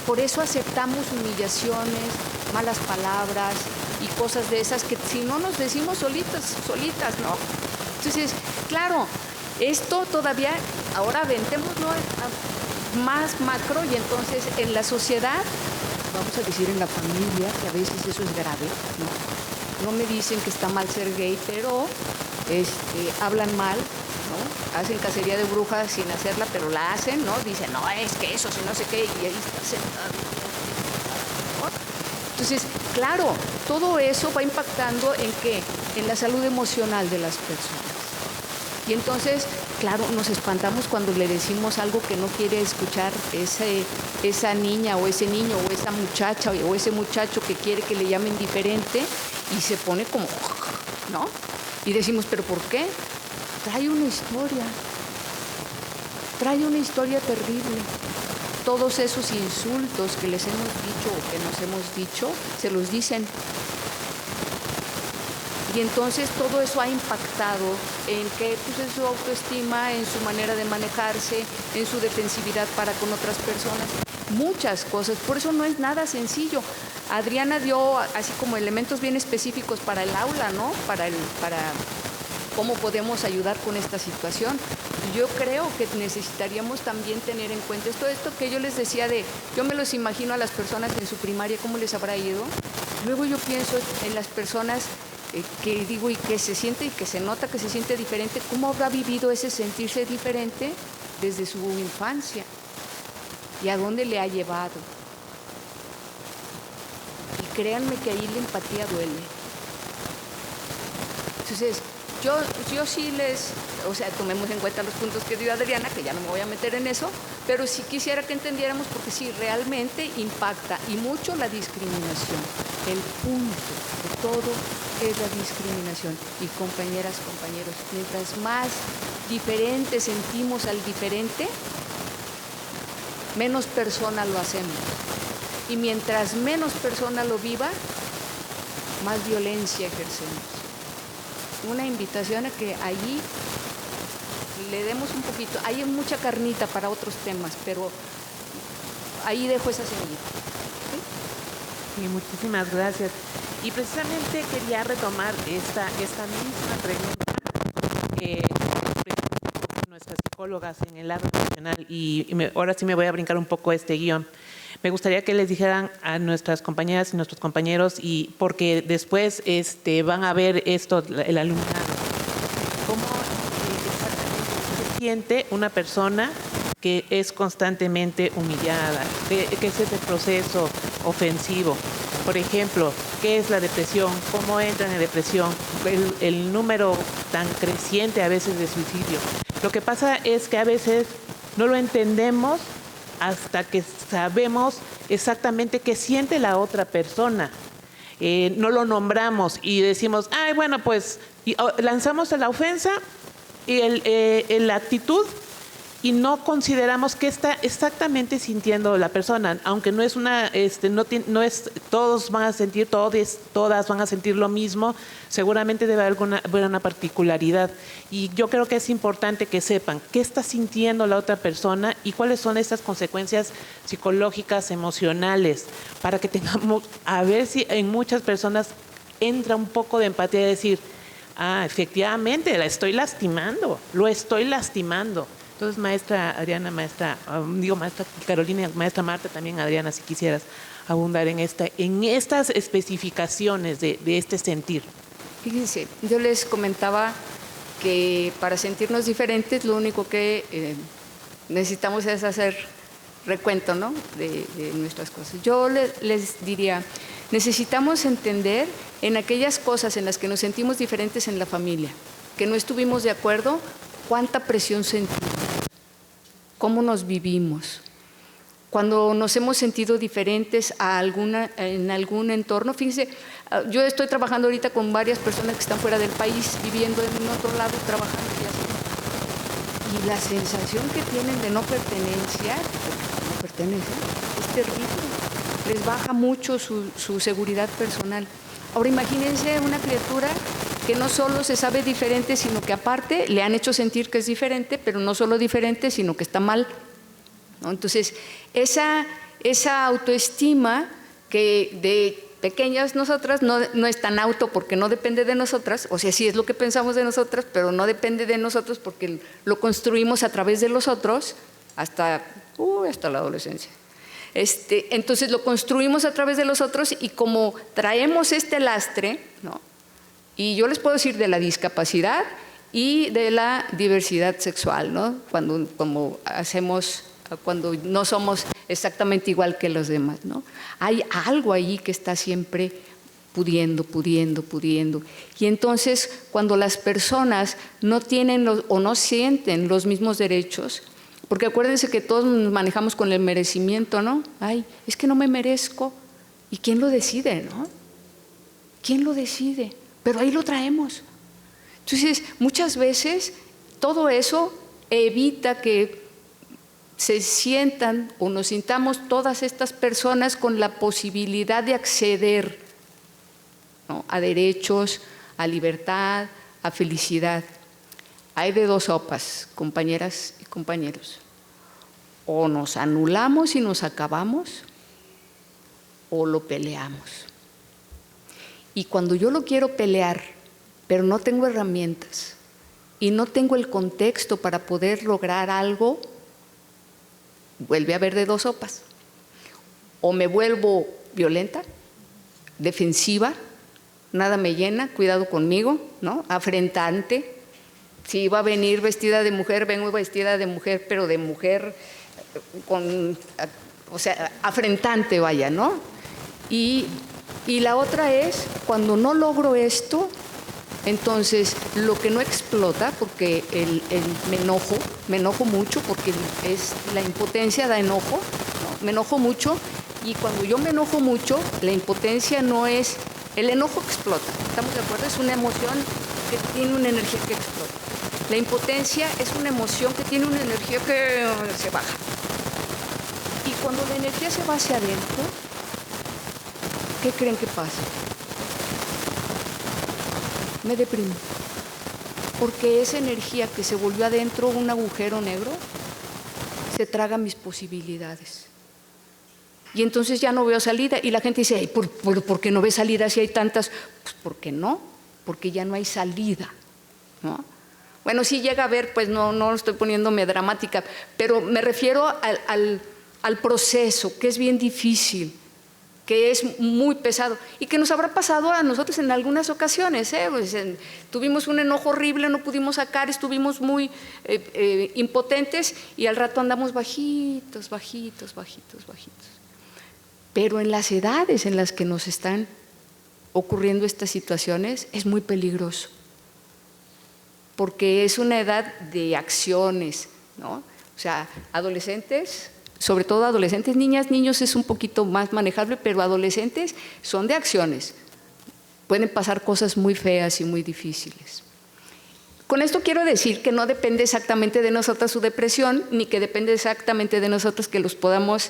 Por eso aceptamos humillaciones, malas palabras y cosas de esas que si no nos decimos solitas, ¿no? Entonces, claro, esto todavía, ahora aventémoslo a más macro y entonces en la sociedad, vamos a decir en la familia, que a veces eso es grave, ¿no? No me dicen que está mal ser gay, pero hablan mal, ¿no? Hacen cacería de brujas sin hacerla, pero la hacen, ¿no? Dicen, no, es que eso, si no sé qué, y ahí está sentado. ¿No? Entonces, claro, todo eso va impactando ¿en qué? En la salud emocional de las personas. Y entonces, claro, nos espantamos cuando le decimos algo que no quiere escuchar esa niña o ese niño o esa muchacha o ese muchacho que quiere que le llamen diferente y se pone como, ¿no? Y decimos, ¿pero por qué? Trae una historia terrible. Todos esos insultos que les hemos dicho o que nos hemos dicho, se los dicen. Y entonces todo eso ha impactado en que, pues, en su autoestima, en su manera de manejarse, en su defensividad para con otras personas, muchas cosas. Por eso no es nada sencillo. Adriana dio así como elementos bien específicos para el aula, ¿no? Para cómo podemos ayudar con esta situación. Yo creo que necesitaríamos también tener en cuenta esto que yo les decía yo me los imagino a las personas en su primaria, cómo les habrá ido. Luego yo pienso en las personas que digo y que se siente y que se nota que se siente diferente, cómo habrá vivido ese sentirse diferente desde su infancia y a dónde le ha llevado. Y créanme que ahí la empatía duele. Entonces, yo sí tomemos en cuenta los puntos que dio Adriana, que ya no me voy a meter en eso, pero sí quisiera que entendiéramos, porque sí, realmente impacta y mucho la discriminación. El punto de todo es la discriminación. Y compañeras, compañeros, mientras más diferente sentimos al diferente, menos persona lo hacemos. Y mientras menos persona lo viva, más violencia ejercemos. Una invitación a que allí le demos un poquito, hay mucha carnita para otros temas, pero ahí dejo esa semilla. Sí, muchísimas gracias. Y precisamente quería retomar esta misma pregunta que nuestras psicólogas en el área nacional, ahora sí me voy a brincar un poco este guión. Me gustaría que les dijeran a nuestras compañeras y nuestros compañeros, y porque después van a ver esto, el alumnado, cómo exactamente se siente una persona que es constantemente humillada, que es ese proceso ofensivo. Por ejemplo, ¿qué es la depresión? ¿Cómo entran en depresión? El número tan creciente a veces de suicidio. Lo que pasa es que a veces no lo entendemos hasta que sabemos exactamente qué siente la otra persona. no lo nombramos y decimos, ay, bueno, pues lanzamos la ofensa y la actitud, y no consideramos qué está exactamente sintiendo la persona, aunque no es no es todos van a sentir, todas van a sentir lo mismo, seguramente debe haber una particularidad. Y yo creo que es importante que sepan qué está sintiendo la otra persona y cuáles son estas consecuencias psicológicas, emocionales, para que tengamos, a ver si en muchas personas entra un poco de empatía y decir, efectivamente, lo estoy lastimando. Entonces, maestra Adriana, maestra Carolina, maestra Marta, también Adriana, si quisieras abundar en estas especificaciones de este sentir. Fíjense, yo les comentaba que para sentirnos diferentes lo único que necesitamos es hacer recuento, ¿no?, de nuestras cosas. Yo les diría, necesitamos entender en aquellas cosas en las que nos sentimos diferentes en la familia, que no estuvimos de acuerdo, cuánta presión sentimos, cómo nos vivimos. Cuando nos hemos sentido diferentes en algún entorno, fíjense, yo estoy trabajando ahorita con varias personas que están fuera del país, viviendo en otro lado, trabajando y así. Y la sensación que tienen de no pertenencia, es terrible. Les baja mucho su seguridad personal. Ahora imagínense una criatura que no solo se sabe diferente, sino que aparte le han hecho sentir que es diferente, pero no solo diferente, sino que está mal, ¿no? Entonces, esa autoestima que de pequeñas nosotras no es tan auto porque no depende de nosotras, o sea, sí es lo que pensamos de nosotras, pero no depende de nosotros porque lo construimos a través de los otros hasta la adolescencia. Entonces lo construimos a través de los otros y como traemos este lastre, ¿no?, y yo les puedo decir de la discapacidad y de la diversidad sexual, ¿no?, cuando no somos exactamente igual que los demás, ¿no? Hay algo ahí que está siempre pudiendo. Y entonces, cuando las personas no tienen o no sienten los mismos derechos, porque acuérdense que todos nos manejamos con el merecimiento, ¿no? Ay, es que no me merezco. ¿Y quién lo decide, no? ¿Quién lo decide? Pero ahí lo traemos. Entonces, muchas veces todo eso evita que se sientan o nos sintamos todas estas personas con la posibilidad de acceder, ¿no?, a derechos, a libertad, a felicidad. Hay de dos sopas, compañeras y compañeros. O nos anulamos y nos acabamos, o lo peleamos. Y cuando yo lo quiero pelear, pero no tengo herramientas y no tengo el contexto para poder lograr algo, vuelve a haber de dos sopas. O me vuelvo violenta, defensiva, nada me llena, cuidado conmigo, ¿no?, afrentante. Si iba a venir vestida de mujer, vengo vestida de mujer, pero de mujer afrentante, vaya, ¿no? Y la otra es, cuando no logro esto, entonces lo que no explota, porque me enojo mucho, porque la impotencia da enojo, ¿no? Me enojo mucho, y cuando yo me enojo mucho, la impotencia no es el enojo que explota, ¿estamos de acuerdo? Es una emoción que tiene una energía que explota. La impotencia es una emoción que tiene una energía que se baja. Y cuando la energía se va hacia adentro, ¿qué creen que pasa? Me deprimo. Porque esa energía que se volvió adentro un agujero negro, se traga mis posibilidades. Y entonces ya no veo salida. Y la gente dice, ¿por qué no ves salida si hay tantas? Pues porque no, porque ya no hay salida, ¿no? Bueno, si llega a ver, pues no estoy poniéndome dramática, pero me refiero al proceso, que es bien difícil, que es muy pesado y que nos habrá pasado a nosotros en algunas ocasiones, ¿eh? Pues tuvimos un enojo horrible, no pudimos sacar, estuvimos muy impotentes y al rato andamos bajitos. Pero en las edades en las que nos están ocurriendo estas situaciones es muy peligroso, porque es una edad de acciones, ¿no? O sea, adolescentes, sobre todo adolescentes, niñas, niños es un poquito más manejable, pero adolescentes son de acciones. pueden pasar cosas muy feas y muy difíciles. Con esto quiero decir que no depende exactamente de nosotros su depresión, ni que depende exactamente de nosotros que los podamos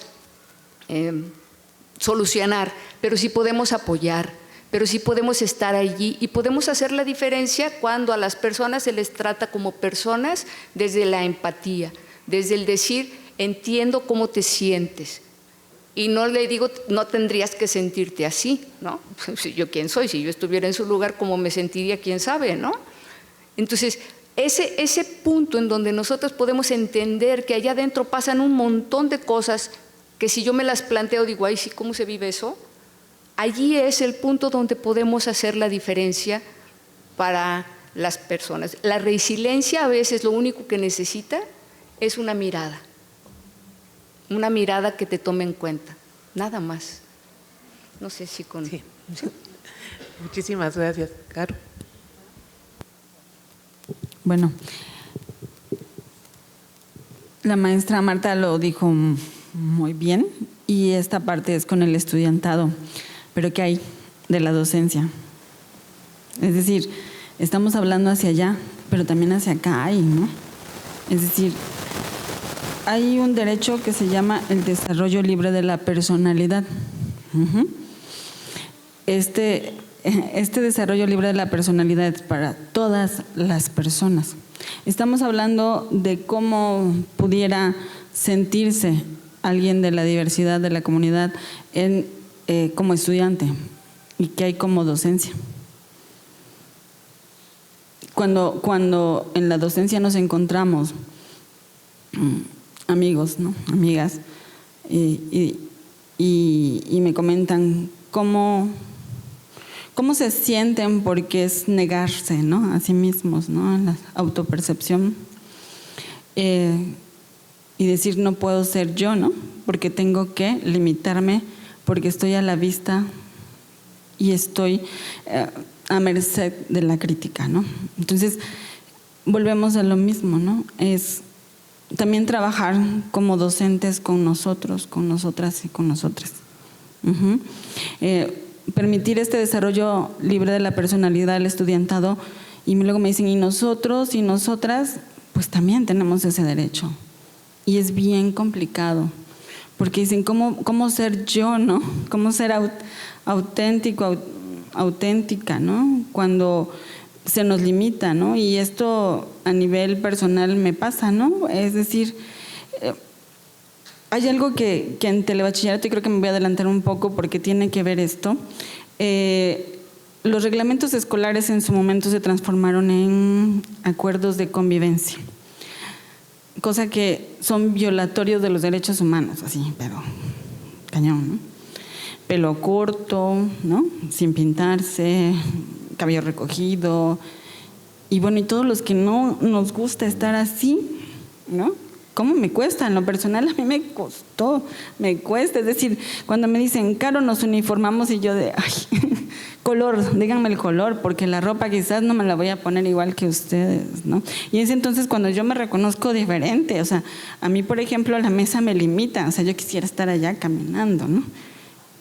solucionar, pero sí podemos apoyar, pero sí podemos estar allí y podemos hacer la diferencia cuando a las personas se les trata como personas desde la empatía, desde el decir, entiendo cómo te sientes. Y no le digo, no tendrías que sentirte así, ¿no? ¿Yo quién soy? Si yo estuviera en su lugar, ¿cómo me sentiría? ¿Quién sabe, no? Entonces, ese punto en donde nosotros podemos entender que allá adentro pasan un montón de cosas que si yo me las planteo, digo, ay, sí, ¿cómo se vive eso? Allí es el punto donde podemos hacer la diferencia para las personas. La resiliencia a veces lo único que necesita es una mirada que te tome en cuenta, nada más. No sé si con... Sí. Muchísimas gracias, Caro. Bueno, la maestra Marta lo dijo muy bien y esta parte es con el estudiantado, pero ¿qué hay de la docencia? Es decir, estamos hablando hacia allá, pero también hacia acá hay, ¿no? Es decir, hay un derecho que se llama el desarrollo libre de la personalidad. Este desarrollo libre de la personalidad es para todas las personas. Estamos hablando de cómo pudiera sentirse alguien de la diversidad de la comunidad como estudiante y qué hay como docencia. Cuando en la docencia nos encontramos amigos, ¿no? Amigas, y me comentan cómo se sienten, porque es negarse, ¿no? A sí mismos, ¿no? La autopercepción. Y decir, no puedo ser yo, ¿no? Porque tengo que limitarme, porque estoy a la vista y estoy a merced de la crítica, ¿no? Entonces, volvemos a lo mismo, ¿no? Es también trabajar como docentes con nosotros, con nosotras y con nosotras. Permitir este desarrollo libre de la personalidad del estudiantado, y luego me dicen, y nosotros y nosotras, pues también tenemos ese derecho. Y es bien complicado, porque dicen, ¿cómo ser yo, no? ¿Cómo ser auténtico, auténtica, no? Cuando se nos limita, ¿no? Y esto a nivel personal me pasa, ¿no? Es decir, hay algo que en telebachillerato, y creo que me voy a adelantar un poco porque tiene que ver esto. Los reglamentos escolares en su momento se transformaron en acuerdos de convivencia, cosa que son violatorios de los derechos humanos, así, pero cañón, ¿no? Pelo corto, ¿no? Sin pintarse, cabello recogido, y bueno, y todos los que no nos gusta estar así, ¿no? ¿Cómo me cuesta? En lo personal a mí me cuesta, es decir, cuando me dicen, Caro, nos uniformamos, y yo de, ay, color, díganme el color, porque la ropa quizás no me la voy a poner igual que ustedes, ¿no? Y es entonces cuando yo me reconozco diferente, o sea, a mí, por ejemplo, la mesa me limita, o sea, yo quisiera estar allá caminando, ¿no?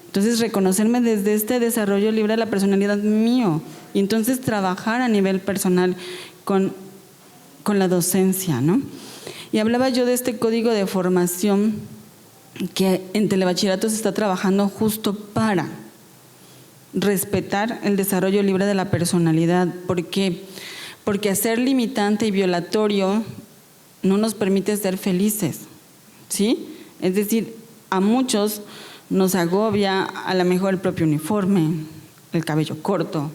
Entonces, reconocerme desde este desarrollo libre de la personalidad mío, y entonces trabajar a nivel personal con la docencia, ¿no? Y hablaba yo de este código de formación que en telebachillerato se está trabajando justo para respetar el desarrollo libre de la personalidad. ¿Por qué? Porque hacer limitante y violatorio no nos permite ser felices, ¿sí? Es decir, a muchos nos agobia a lo mejor el propio uniforme, el cabello corto,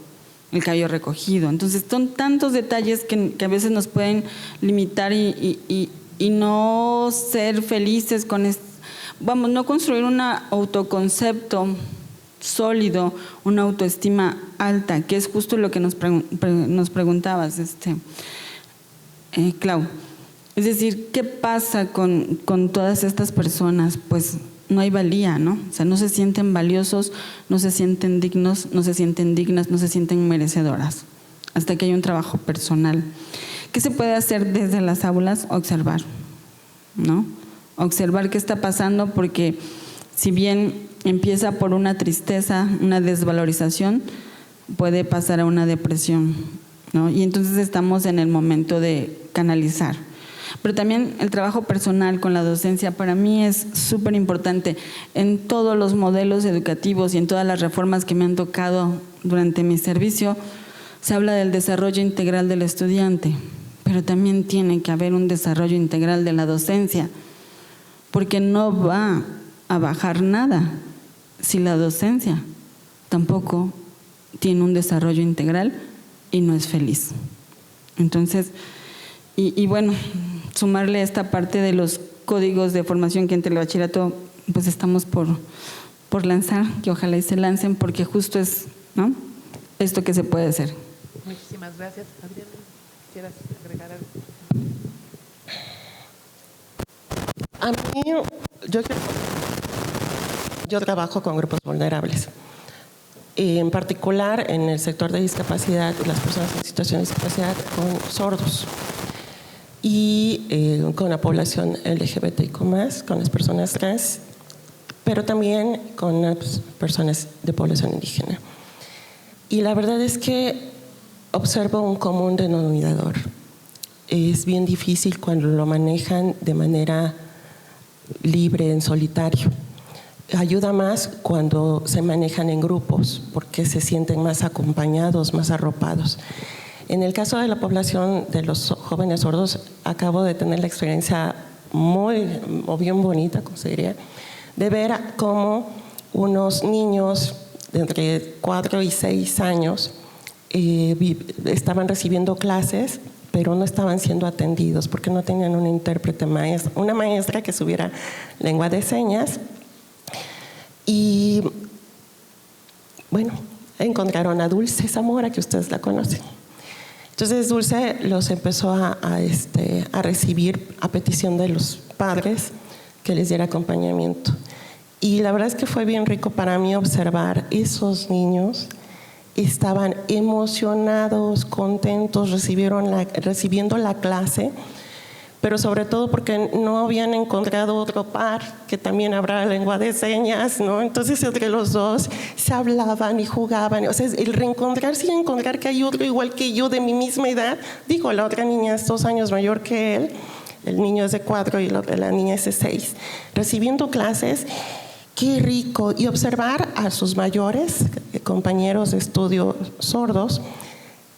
el cabello recogido. Entonces son tantos detalles que a veces nos pueden limitar y no ser felices con no construir un autoconcepto sólido, una autoestima alta, que es justo lo que nos preguntabas, Clau. Es decir, ¿qué pasa con todas estas personas? Pues no hay valía, ¿no? O sea, no se sienten valiosos, no se sienten dignos, no se sienten dignas, no se sienten merecedoras, hasta que hay un trabajo personal. ¿Qué se puede hacer desde las aulas? Observar, ¿no? Observar qué está pasando, porque si bien empieza por una tristeza, una desvalorización, puede pasar a una depresión, ¿no? Y entonces estamos en el momento de canalizar. Pero también el trabajo personal con la docencia para mí es súper importante. En todos los modelos educativos y en todas las reformas que me han tocado durante mi servicio, se habla del desarrollo integral del estudiante, pero también tiene que haber un desarrollo integral de la docencia, porque no va a bajar nada si la docencia tampoco tiene un desarrollo integral y no es feliz. Entonces, y bueno, sumarle esta parte de los códigos de formación que entre el bachillerato pues estamos por lanzar, que ojalá y se lancen, porque justo es, ¿no?, esto que se puede hacer. Muchísimas gracias. Adriana, ¿quisieras agregar algo? A mí, yo trabajo con grupos vulnerables. En particular, en el sector de discapacidad, las personas en situación de discapacidad con sordos y con la población LGBTIQ+, con las personas trans, pero también con las personas de población indígena. Y la verdad es que observo un común denominador. Es bien difícil cuando lo manejan de manera libre, en solitario. Ayuda más cuando se manejan en grupos, porque se sienten más acompañados, más arropados. En el caso de la población de los jóvenes sordos, acabo de tener la experiencia bien bonita, como se diría, de ver cómo unos niños de entre 4 y 6 años estaban recibiendo clases, pero no estaban siendo atendidos porque no tenían un intérprete maestra, una maestra que supiera lengua de señas. Y bueno, encontraron a Dulce Zamora, que ustedes la conocen. Entonces Dulce los empezó a recibir a petición de los padres que les diera acompañamiento. Y la verdad es que fue bien rico para mí observar esos niños. Estaban emocionados, contentos, recibiendo la clase, pero sobre todo porque no habían encontrado otro par que también hablara lengua de señas, ¿no? Entonces entre los dos se hablaban y jugaban. O sea, el reencontrarse y encontrar que hay otro igual que yo de mi misma edad. Digo, la otra niña es 2 años mayor que él, el niño es de 4 y la niña es de 6, recibiendo clases. Qué rico. Y observar a sus mayores, compañeros de estudio sordos,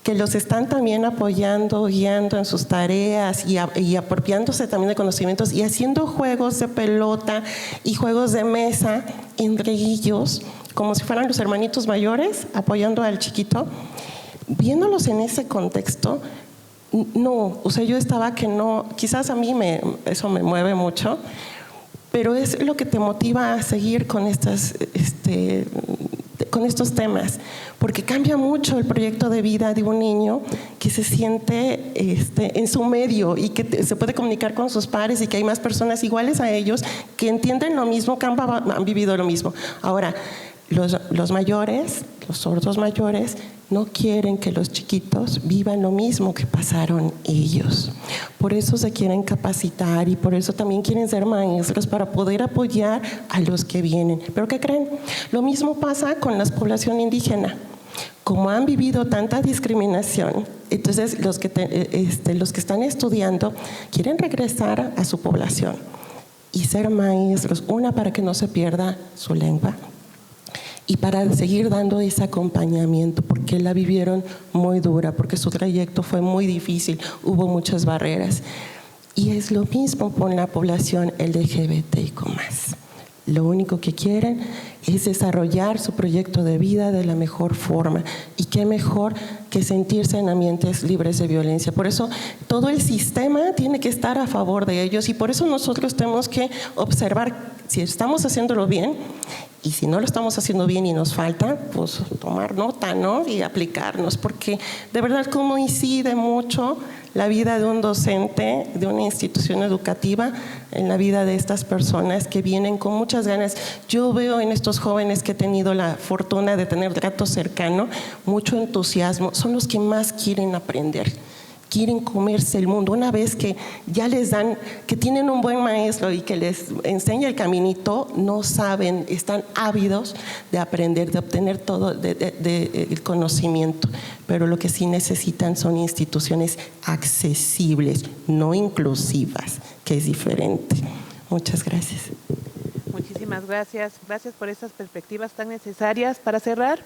que los están también apoyando, guiando en sus tareas y apropiándose también de conocimientos y haciendo juegos de pelota y juegos de mesa entre ellos, como si fueran los hermanitos mayores, apoyando al chiquito. Viéndolos en ese contexto, no, o sea, yo estaba que no, quizás a mí eso me mueve mucho, pero es lo que te motiva a seguir con con estos temas, porque cambia mucho el proyecto de vida de un niño que se siente en su medio y que se puede comunicar con sus pares y que hay más personas iguales a ellos que entienden lo mismo, que han vivido lo mismo. Ahora, los mayores, los sordos mayores, no quieren que los chiquitos vivan lo mismo que pasaron ellos. Por eso se quieren capacitar y por eso también quieren ser maestros para poder apoyar a los que vienen. ¿Pero qué creen? Lo mismo pasa con la población indígena. Como han vivido tanta discriminación, entonces los que están estudiando quieren regresar a su población y ser maestros, para que no se pierda su lengua, y para seguir dando ese acompañamiento, porque la vivieron muy dura, porque su trayecto fue muy difícil, hubo muchas barreras. Y es lo mismo con la población LGBTIQ+. Lo único que quieren es desarrollar su proyecto de vida de la mejor forma. Y qué mejor que sentirse en ambientes libres de violencia. Por eso todo el sistema tiene que estar a favor de ellos y por eso nosotros tenemos que observar si estamos haciéndolo bien. Y si no lo estamos haciendo bien y nos falta, pues tomar nota, ¿no? Y aplicarnos, porque de verdad cómo incide mucho la vida de un docente, de una institución educativa, en la vida de estas personas que vienen con muchas ganas. Yo veo en estos jóvenes que he tenido la fortuna de tener trato cercano, mucho entusiasmo, son los que más quieren aprender. quieren comerse el mundo. Una vez que ya les dan, que tienen un buen maestro y que les enseña el caminito, no saben, están ávidos de aprender, de obtener todo el conocimiento. Pero lo que sí necesitan son instituciones accesibles, no inclusivas, que es diferente. Muchas gracias. Muchísimas gracias. Gracias por estas perspectivas tan necesarias. Para cerrar,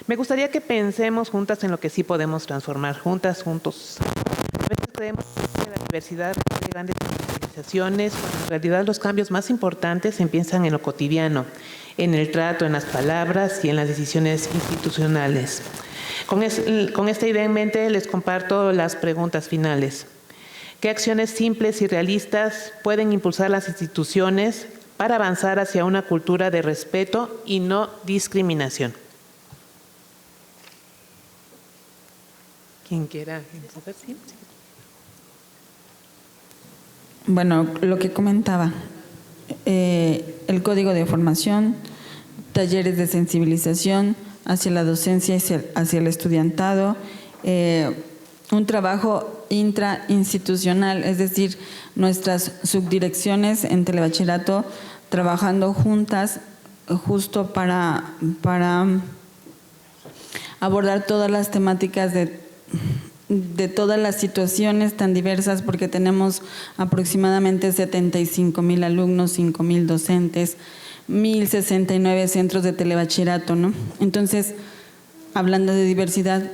me gustaría que pensemos juntas en lo que sí podemos transformar, juntas, juntos. A veces creemos que la diversidad de grandes civilizaciones, cuando en realidad los cambios más importantes empiezan en lo cotidiano, en el trato, en las palabras y en las decisiones institucionales. Con esta idea en mente les comparto las preguntas finales. ¿Qué acciones simples y realistas pueden impulsar las instituciones para avanzar hacia una cultura de respeto y no discriminación? ¿Quién quiera empezar? Sí. Bueno, lo que comentaba, el código de formación, talleres de sensibilización hacia la docencia y hacia el estudiantado, un trabajo intrainstitucional, es decir, nuestras subdirecciones en telebachillerato trabajando juntas justo para abordar todas las temáticas de todas las situaciones tan diversas, porque tenemos aproximadamente 75,000 alumnos, 5,000 docentes, 1,069 centros de telebachillerato, ¿no? Entonces, hablando de diversidad,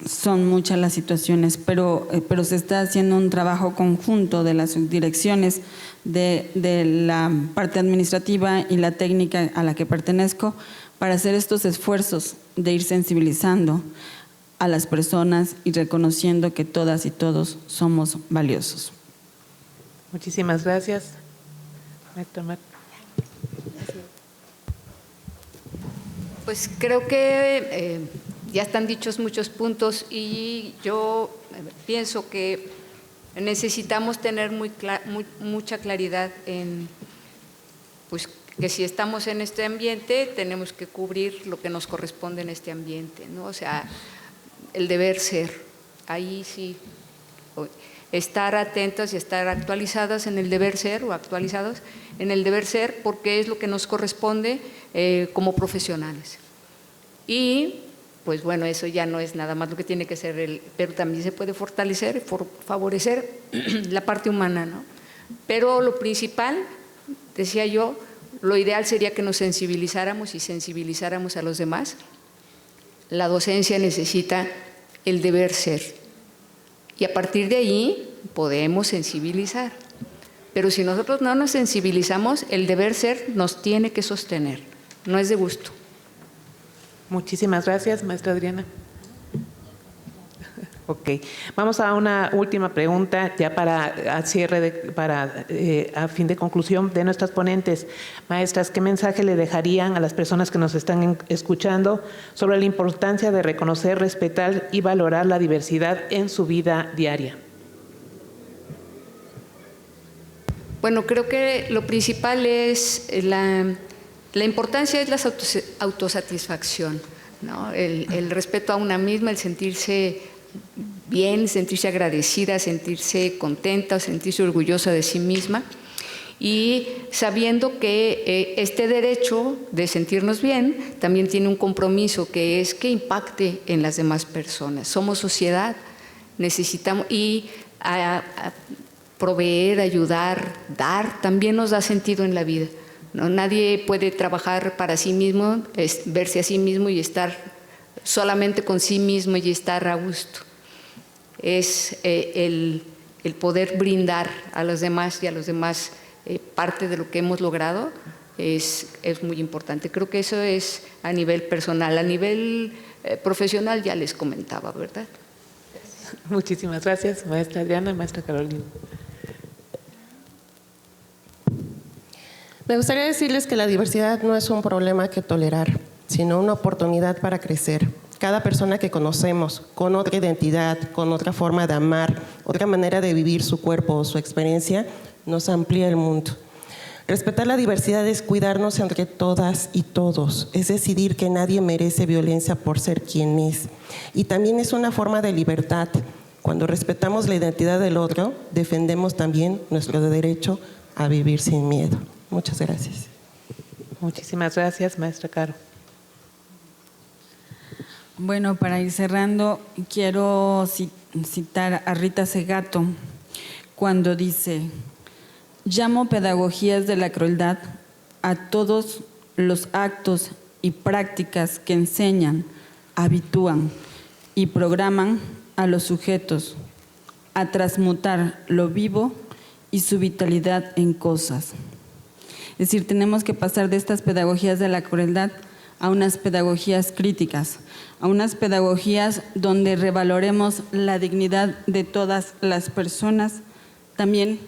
son muchas las situaciones, pero se está haciendo un trabajo conjunto de las subdirecciones de la parte administrativa y la técnica a la que pertenezco para hacer estos esfuerzos de ir sensibilizando a las personas y reconociendo que todas y todos somos valiosos. Muchísimas gracias. Maestra Marta. Pues creo que ya están dichos muchos puntos y yo pienso que necesitamos tener mucha claridad en pues, que si estamos en este ambiente tenemos que cubrir lo que nos corresponde en este ambiente, ¿no? O sea, el deber ser, ahí sí, estar atentas y estar actualizadas en el deber ser o actualizados en el deber ser porque es lo que nos corresponde como profesionales. Y pues bueno, eso ya no es nada más lo que tiene que ser, pero también se puede fortalecer, favorecer la parte humana, ¿no? Pero lo principal, decía yo, lo ideal sería que nos sensibilizáramos y sensibilizáramos a los demás. La docencia necesita el deber ser y a partir de ahí podemos sensibilizar. Pero si nosotros no nos sensibilizamos, el deber ser nos tiene que sostener, no es de gusto. Muchísimas gracias, maestra Adriana. Ok, vamos a una última pregunta ya para cierre, a fin de conclusión de nuestras ponentes. Maestras, ¿qué mensaje le dejarían a las personas que nos están escuchando sobre la importancia de reconocer, respetar y valorar la diversidad en su vida diaria? Bueno, creo que lo principal es la importancia es la autosatisfacción, ¿no? El respeto a una misma, el sentirse bien, sentirse agradecida, sentirse contenta, sentirse orgullosa de sí misma y sabiendo que este derecho de sentirnos bien también tiene un compromiso que es que impacte en las demás personas. Somos sociedad, necesitamos y proveer, ayudar, dar, también nos da sentido en la vida, ¿no? Nadie puede trabajar para sí mismo, verse a sí mismo y estar solamente con sí mismo y estar a gusto. Es el poder brindar a los demás y a los demás parte de lo que hemos logrado es muy importante. Creo que eso es a nivel personal. A nivel profesional ya les comentaba, ¿verdad? Muchísimas gracias, maestra Adriana, maestra Carolina. Me gustaría decirles que la diversidad no es un problema que tolerar, sino una oportunidad para crecer. Cada persona que conocemos, con otra identidad, con otra forma de amar, otra manera de vivir su cuerpo o su experiencia, nos amplía el mundo. Respetar la diversidad es cuidarnos entre todas y todos, es decidir que nadie merece violencia por ser quien es. Y también es una forma de libertad, Cuando respetamos la identidad del otro, defendemos también nuestro derecho a vivir sin miedo. Muchas gracias. Muchísimas gracias, maestra Caro. Bueno, para ir cerrando, quiero citar a Rita Segato cuando dice: llamo pedagogías de la crueldad a todos los actos y prácticas que enseñan, habitúan y programan a los sujetos a transmutar lo vivo y su vitalidad en cosas. Es decir, tenemos que pasar de estas pedagogías de la crueldad a unas pedagogías críticas, a unas pedagogías donde revaloremos la dignidad de todas las personas, también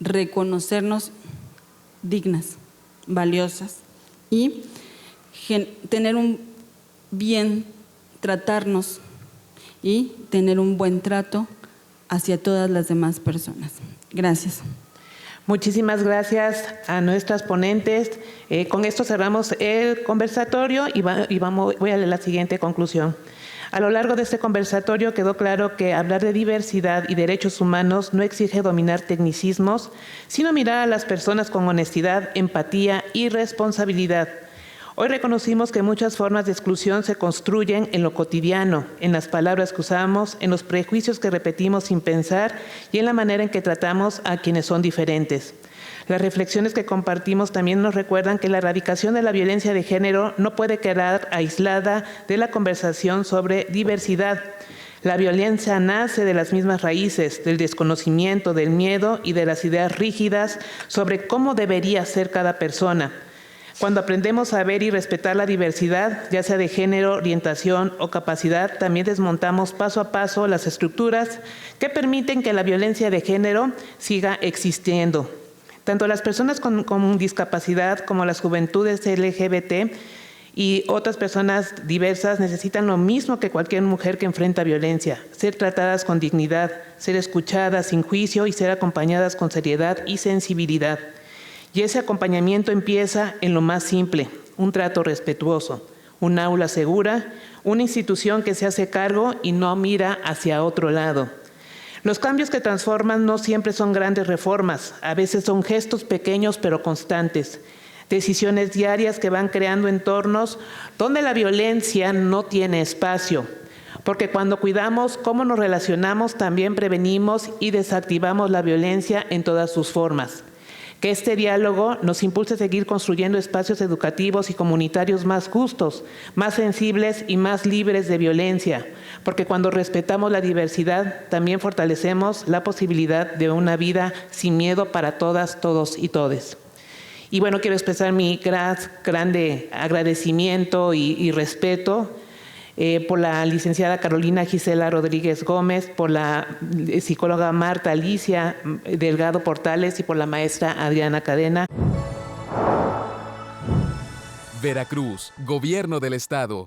reconocernos dignas, valiosas y tener un bien, tratarnos y tener un buen trato hacia todas las demás personas. Gracias. Muchísimas gracias a nuestras ponentes. Con esto cerramos el conversatorio y voy a leer la siguiente conclusión. A lo largo de este conversatorio quedó claro que hablar de diversidad y derechos humanos no exige dominar tecnicismos, sino mirar a las personas con honestidad, empatía y responsabilidad. Hoy reconocimos que muchas formas de exclusión se construyen en lo cotidiano, en las palabras que usamos, en los prejuicios que repetimos sin pensar y en la manera en que tratamos a quienes son diferentes. Las reflexiones que compartimos también nos recuerdan que la erradicación de la violencia de género no puede quedar aislada de la conversación sobre diversidad. La violencia nace de las mismas raíces, del desconocimiento, del miedo y de las ideas rígidas sobre cómo debería ser cada persona. Cuando aprendemos a ver y respetar la diversidad, ya sea de género, orientación o capacidad, también desmontamos paso a paso las estructuras que permiten que la violencia de género siga existiendo. Tanto las personas con discapacidad como las juventudes LGBT y otras personas diversas necesitan lo mismo que cualquier mujer que enfrenta violencia: ser tratadas con dignidad, ser escuchadas sin juicio y ser acompañadas con seriedad y sensibilidad. Y ese acompañamiento empieza en lo más simple: un trato respetuoso, un aula segura, una institución que se hace cargo y no mira hacia otro lado. Los cambios que transforman no siempre son grandes reformas, a veces son gestos pequeños pero constantes, decisiones diarias que van creando entornos donde la violencia no tiene espacio. Porque cuando cuidamos cómo nos relacionamos, también prevenimos y desactivamos la violencia en todas sus formas. Que este diálogo nos impulse a seguir construyendo espacios educativos y comunitarios más justos, más sensibles y más libres de violencia, porque cuando respetamos la diversidad, también fortalecemos la posibilidad de una vida sin miedo para todas, todos y todes. Y bueno, quiero expresar mi grande agradecimiento y respeto por la licenciada Carolina Gisela Rodríguez Gómez, por la psicóloga Marta Alicia Delgado Portales y por la maestra Adriana Cadena. Veracruz, Gobierno del Estado.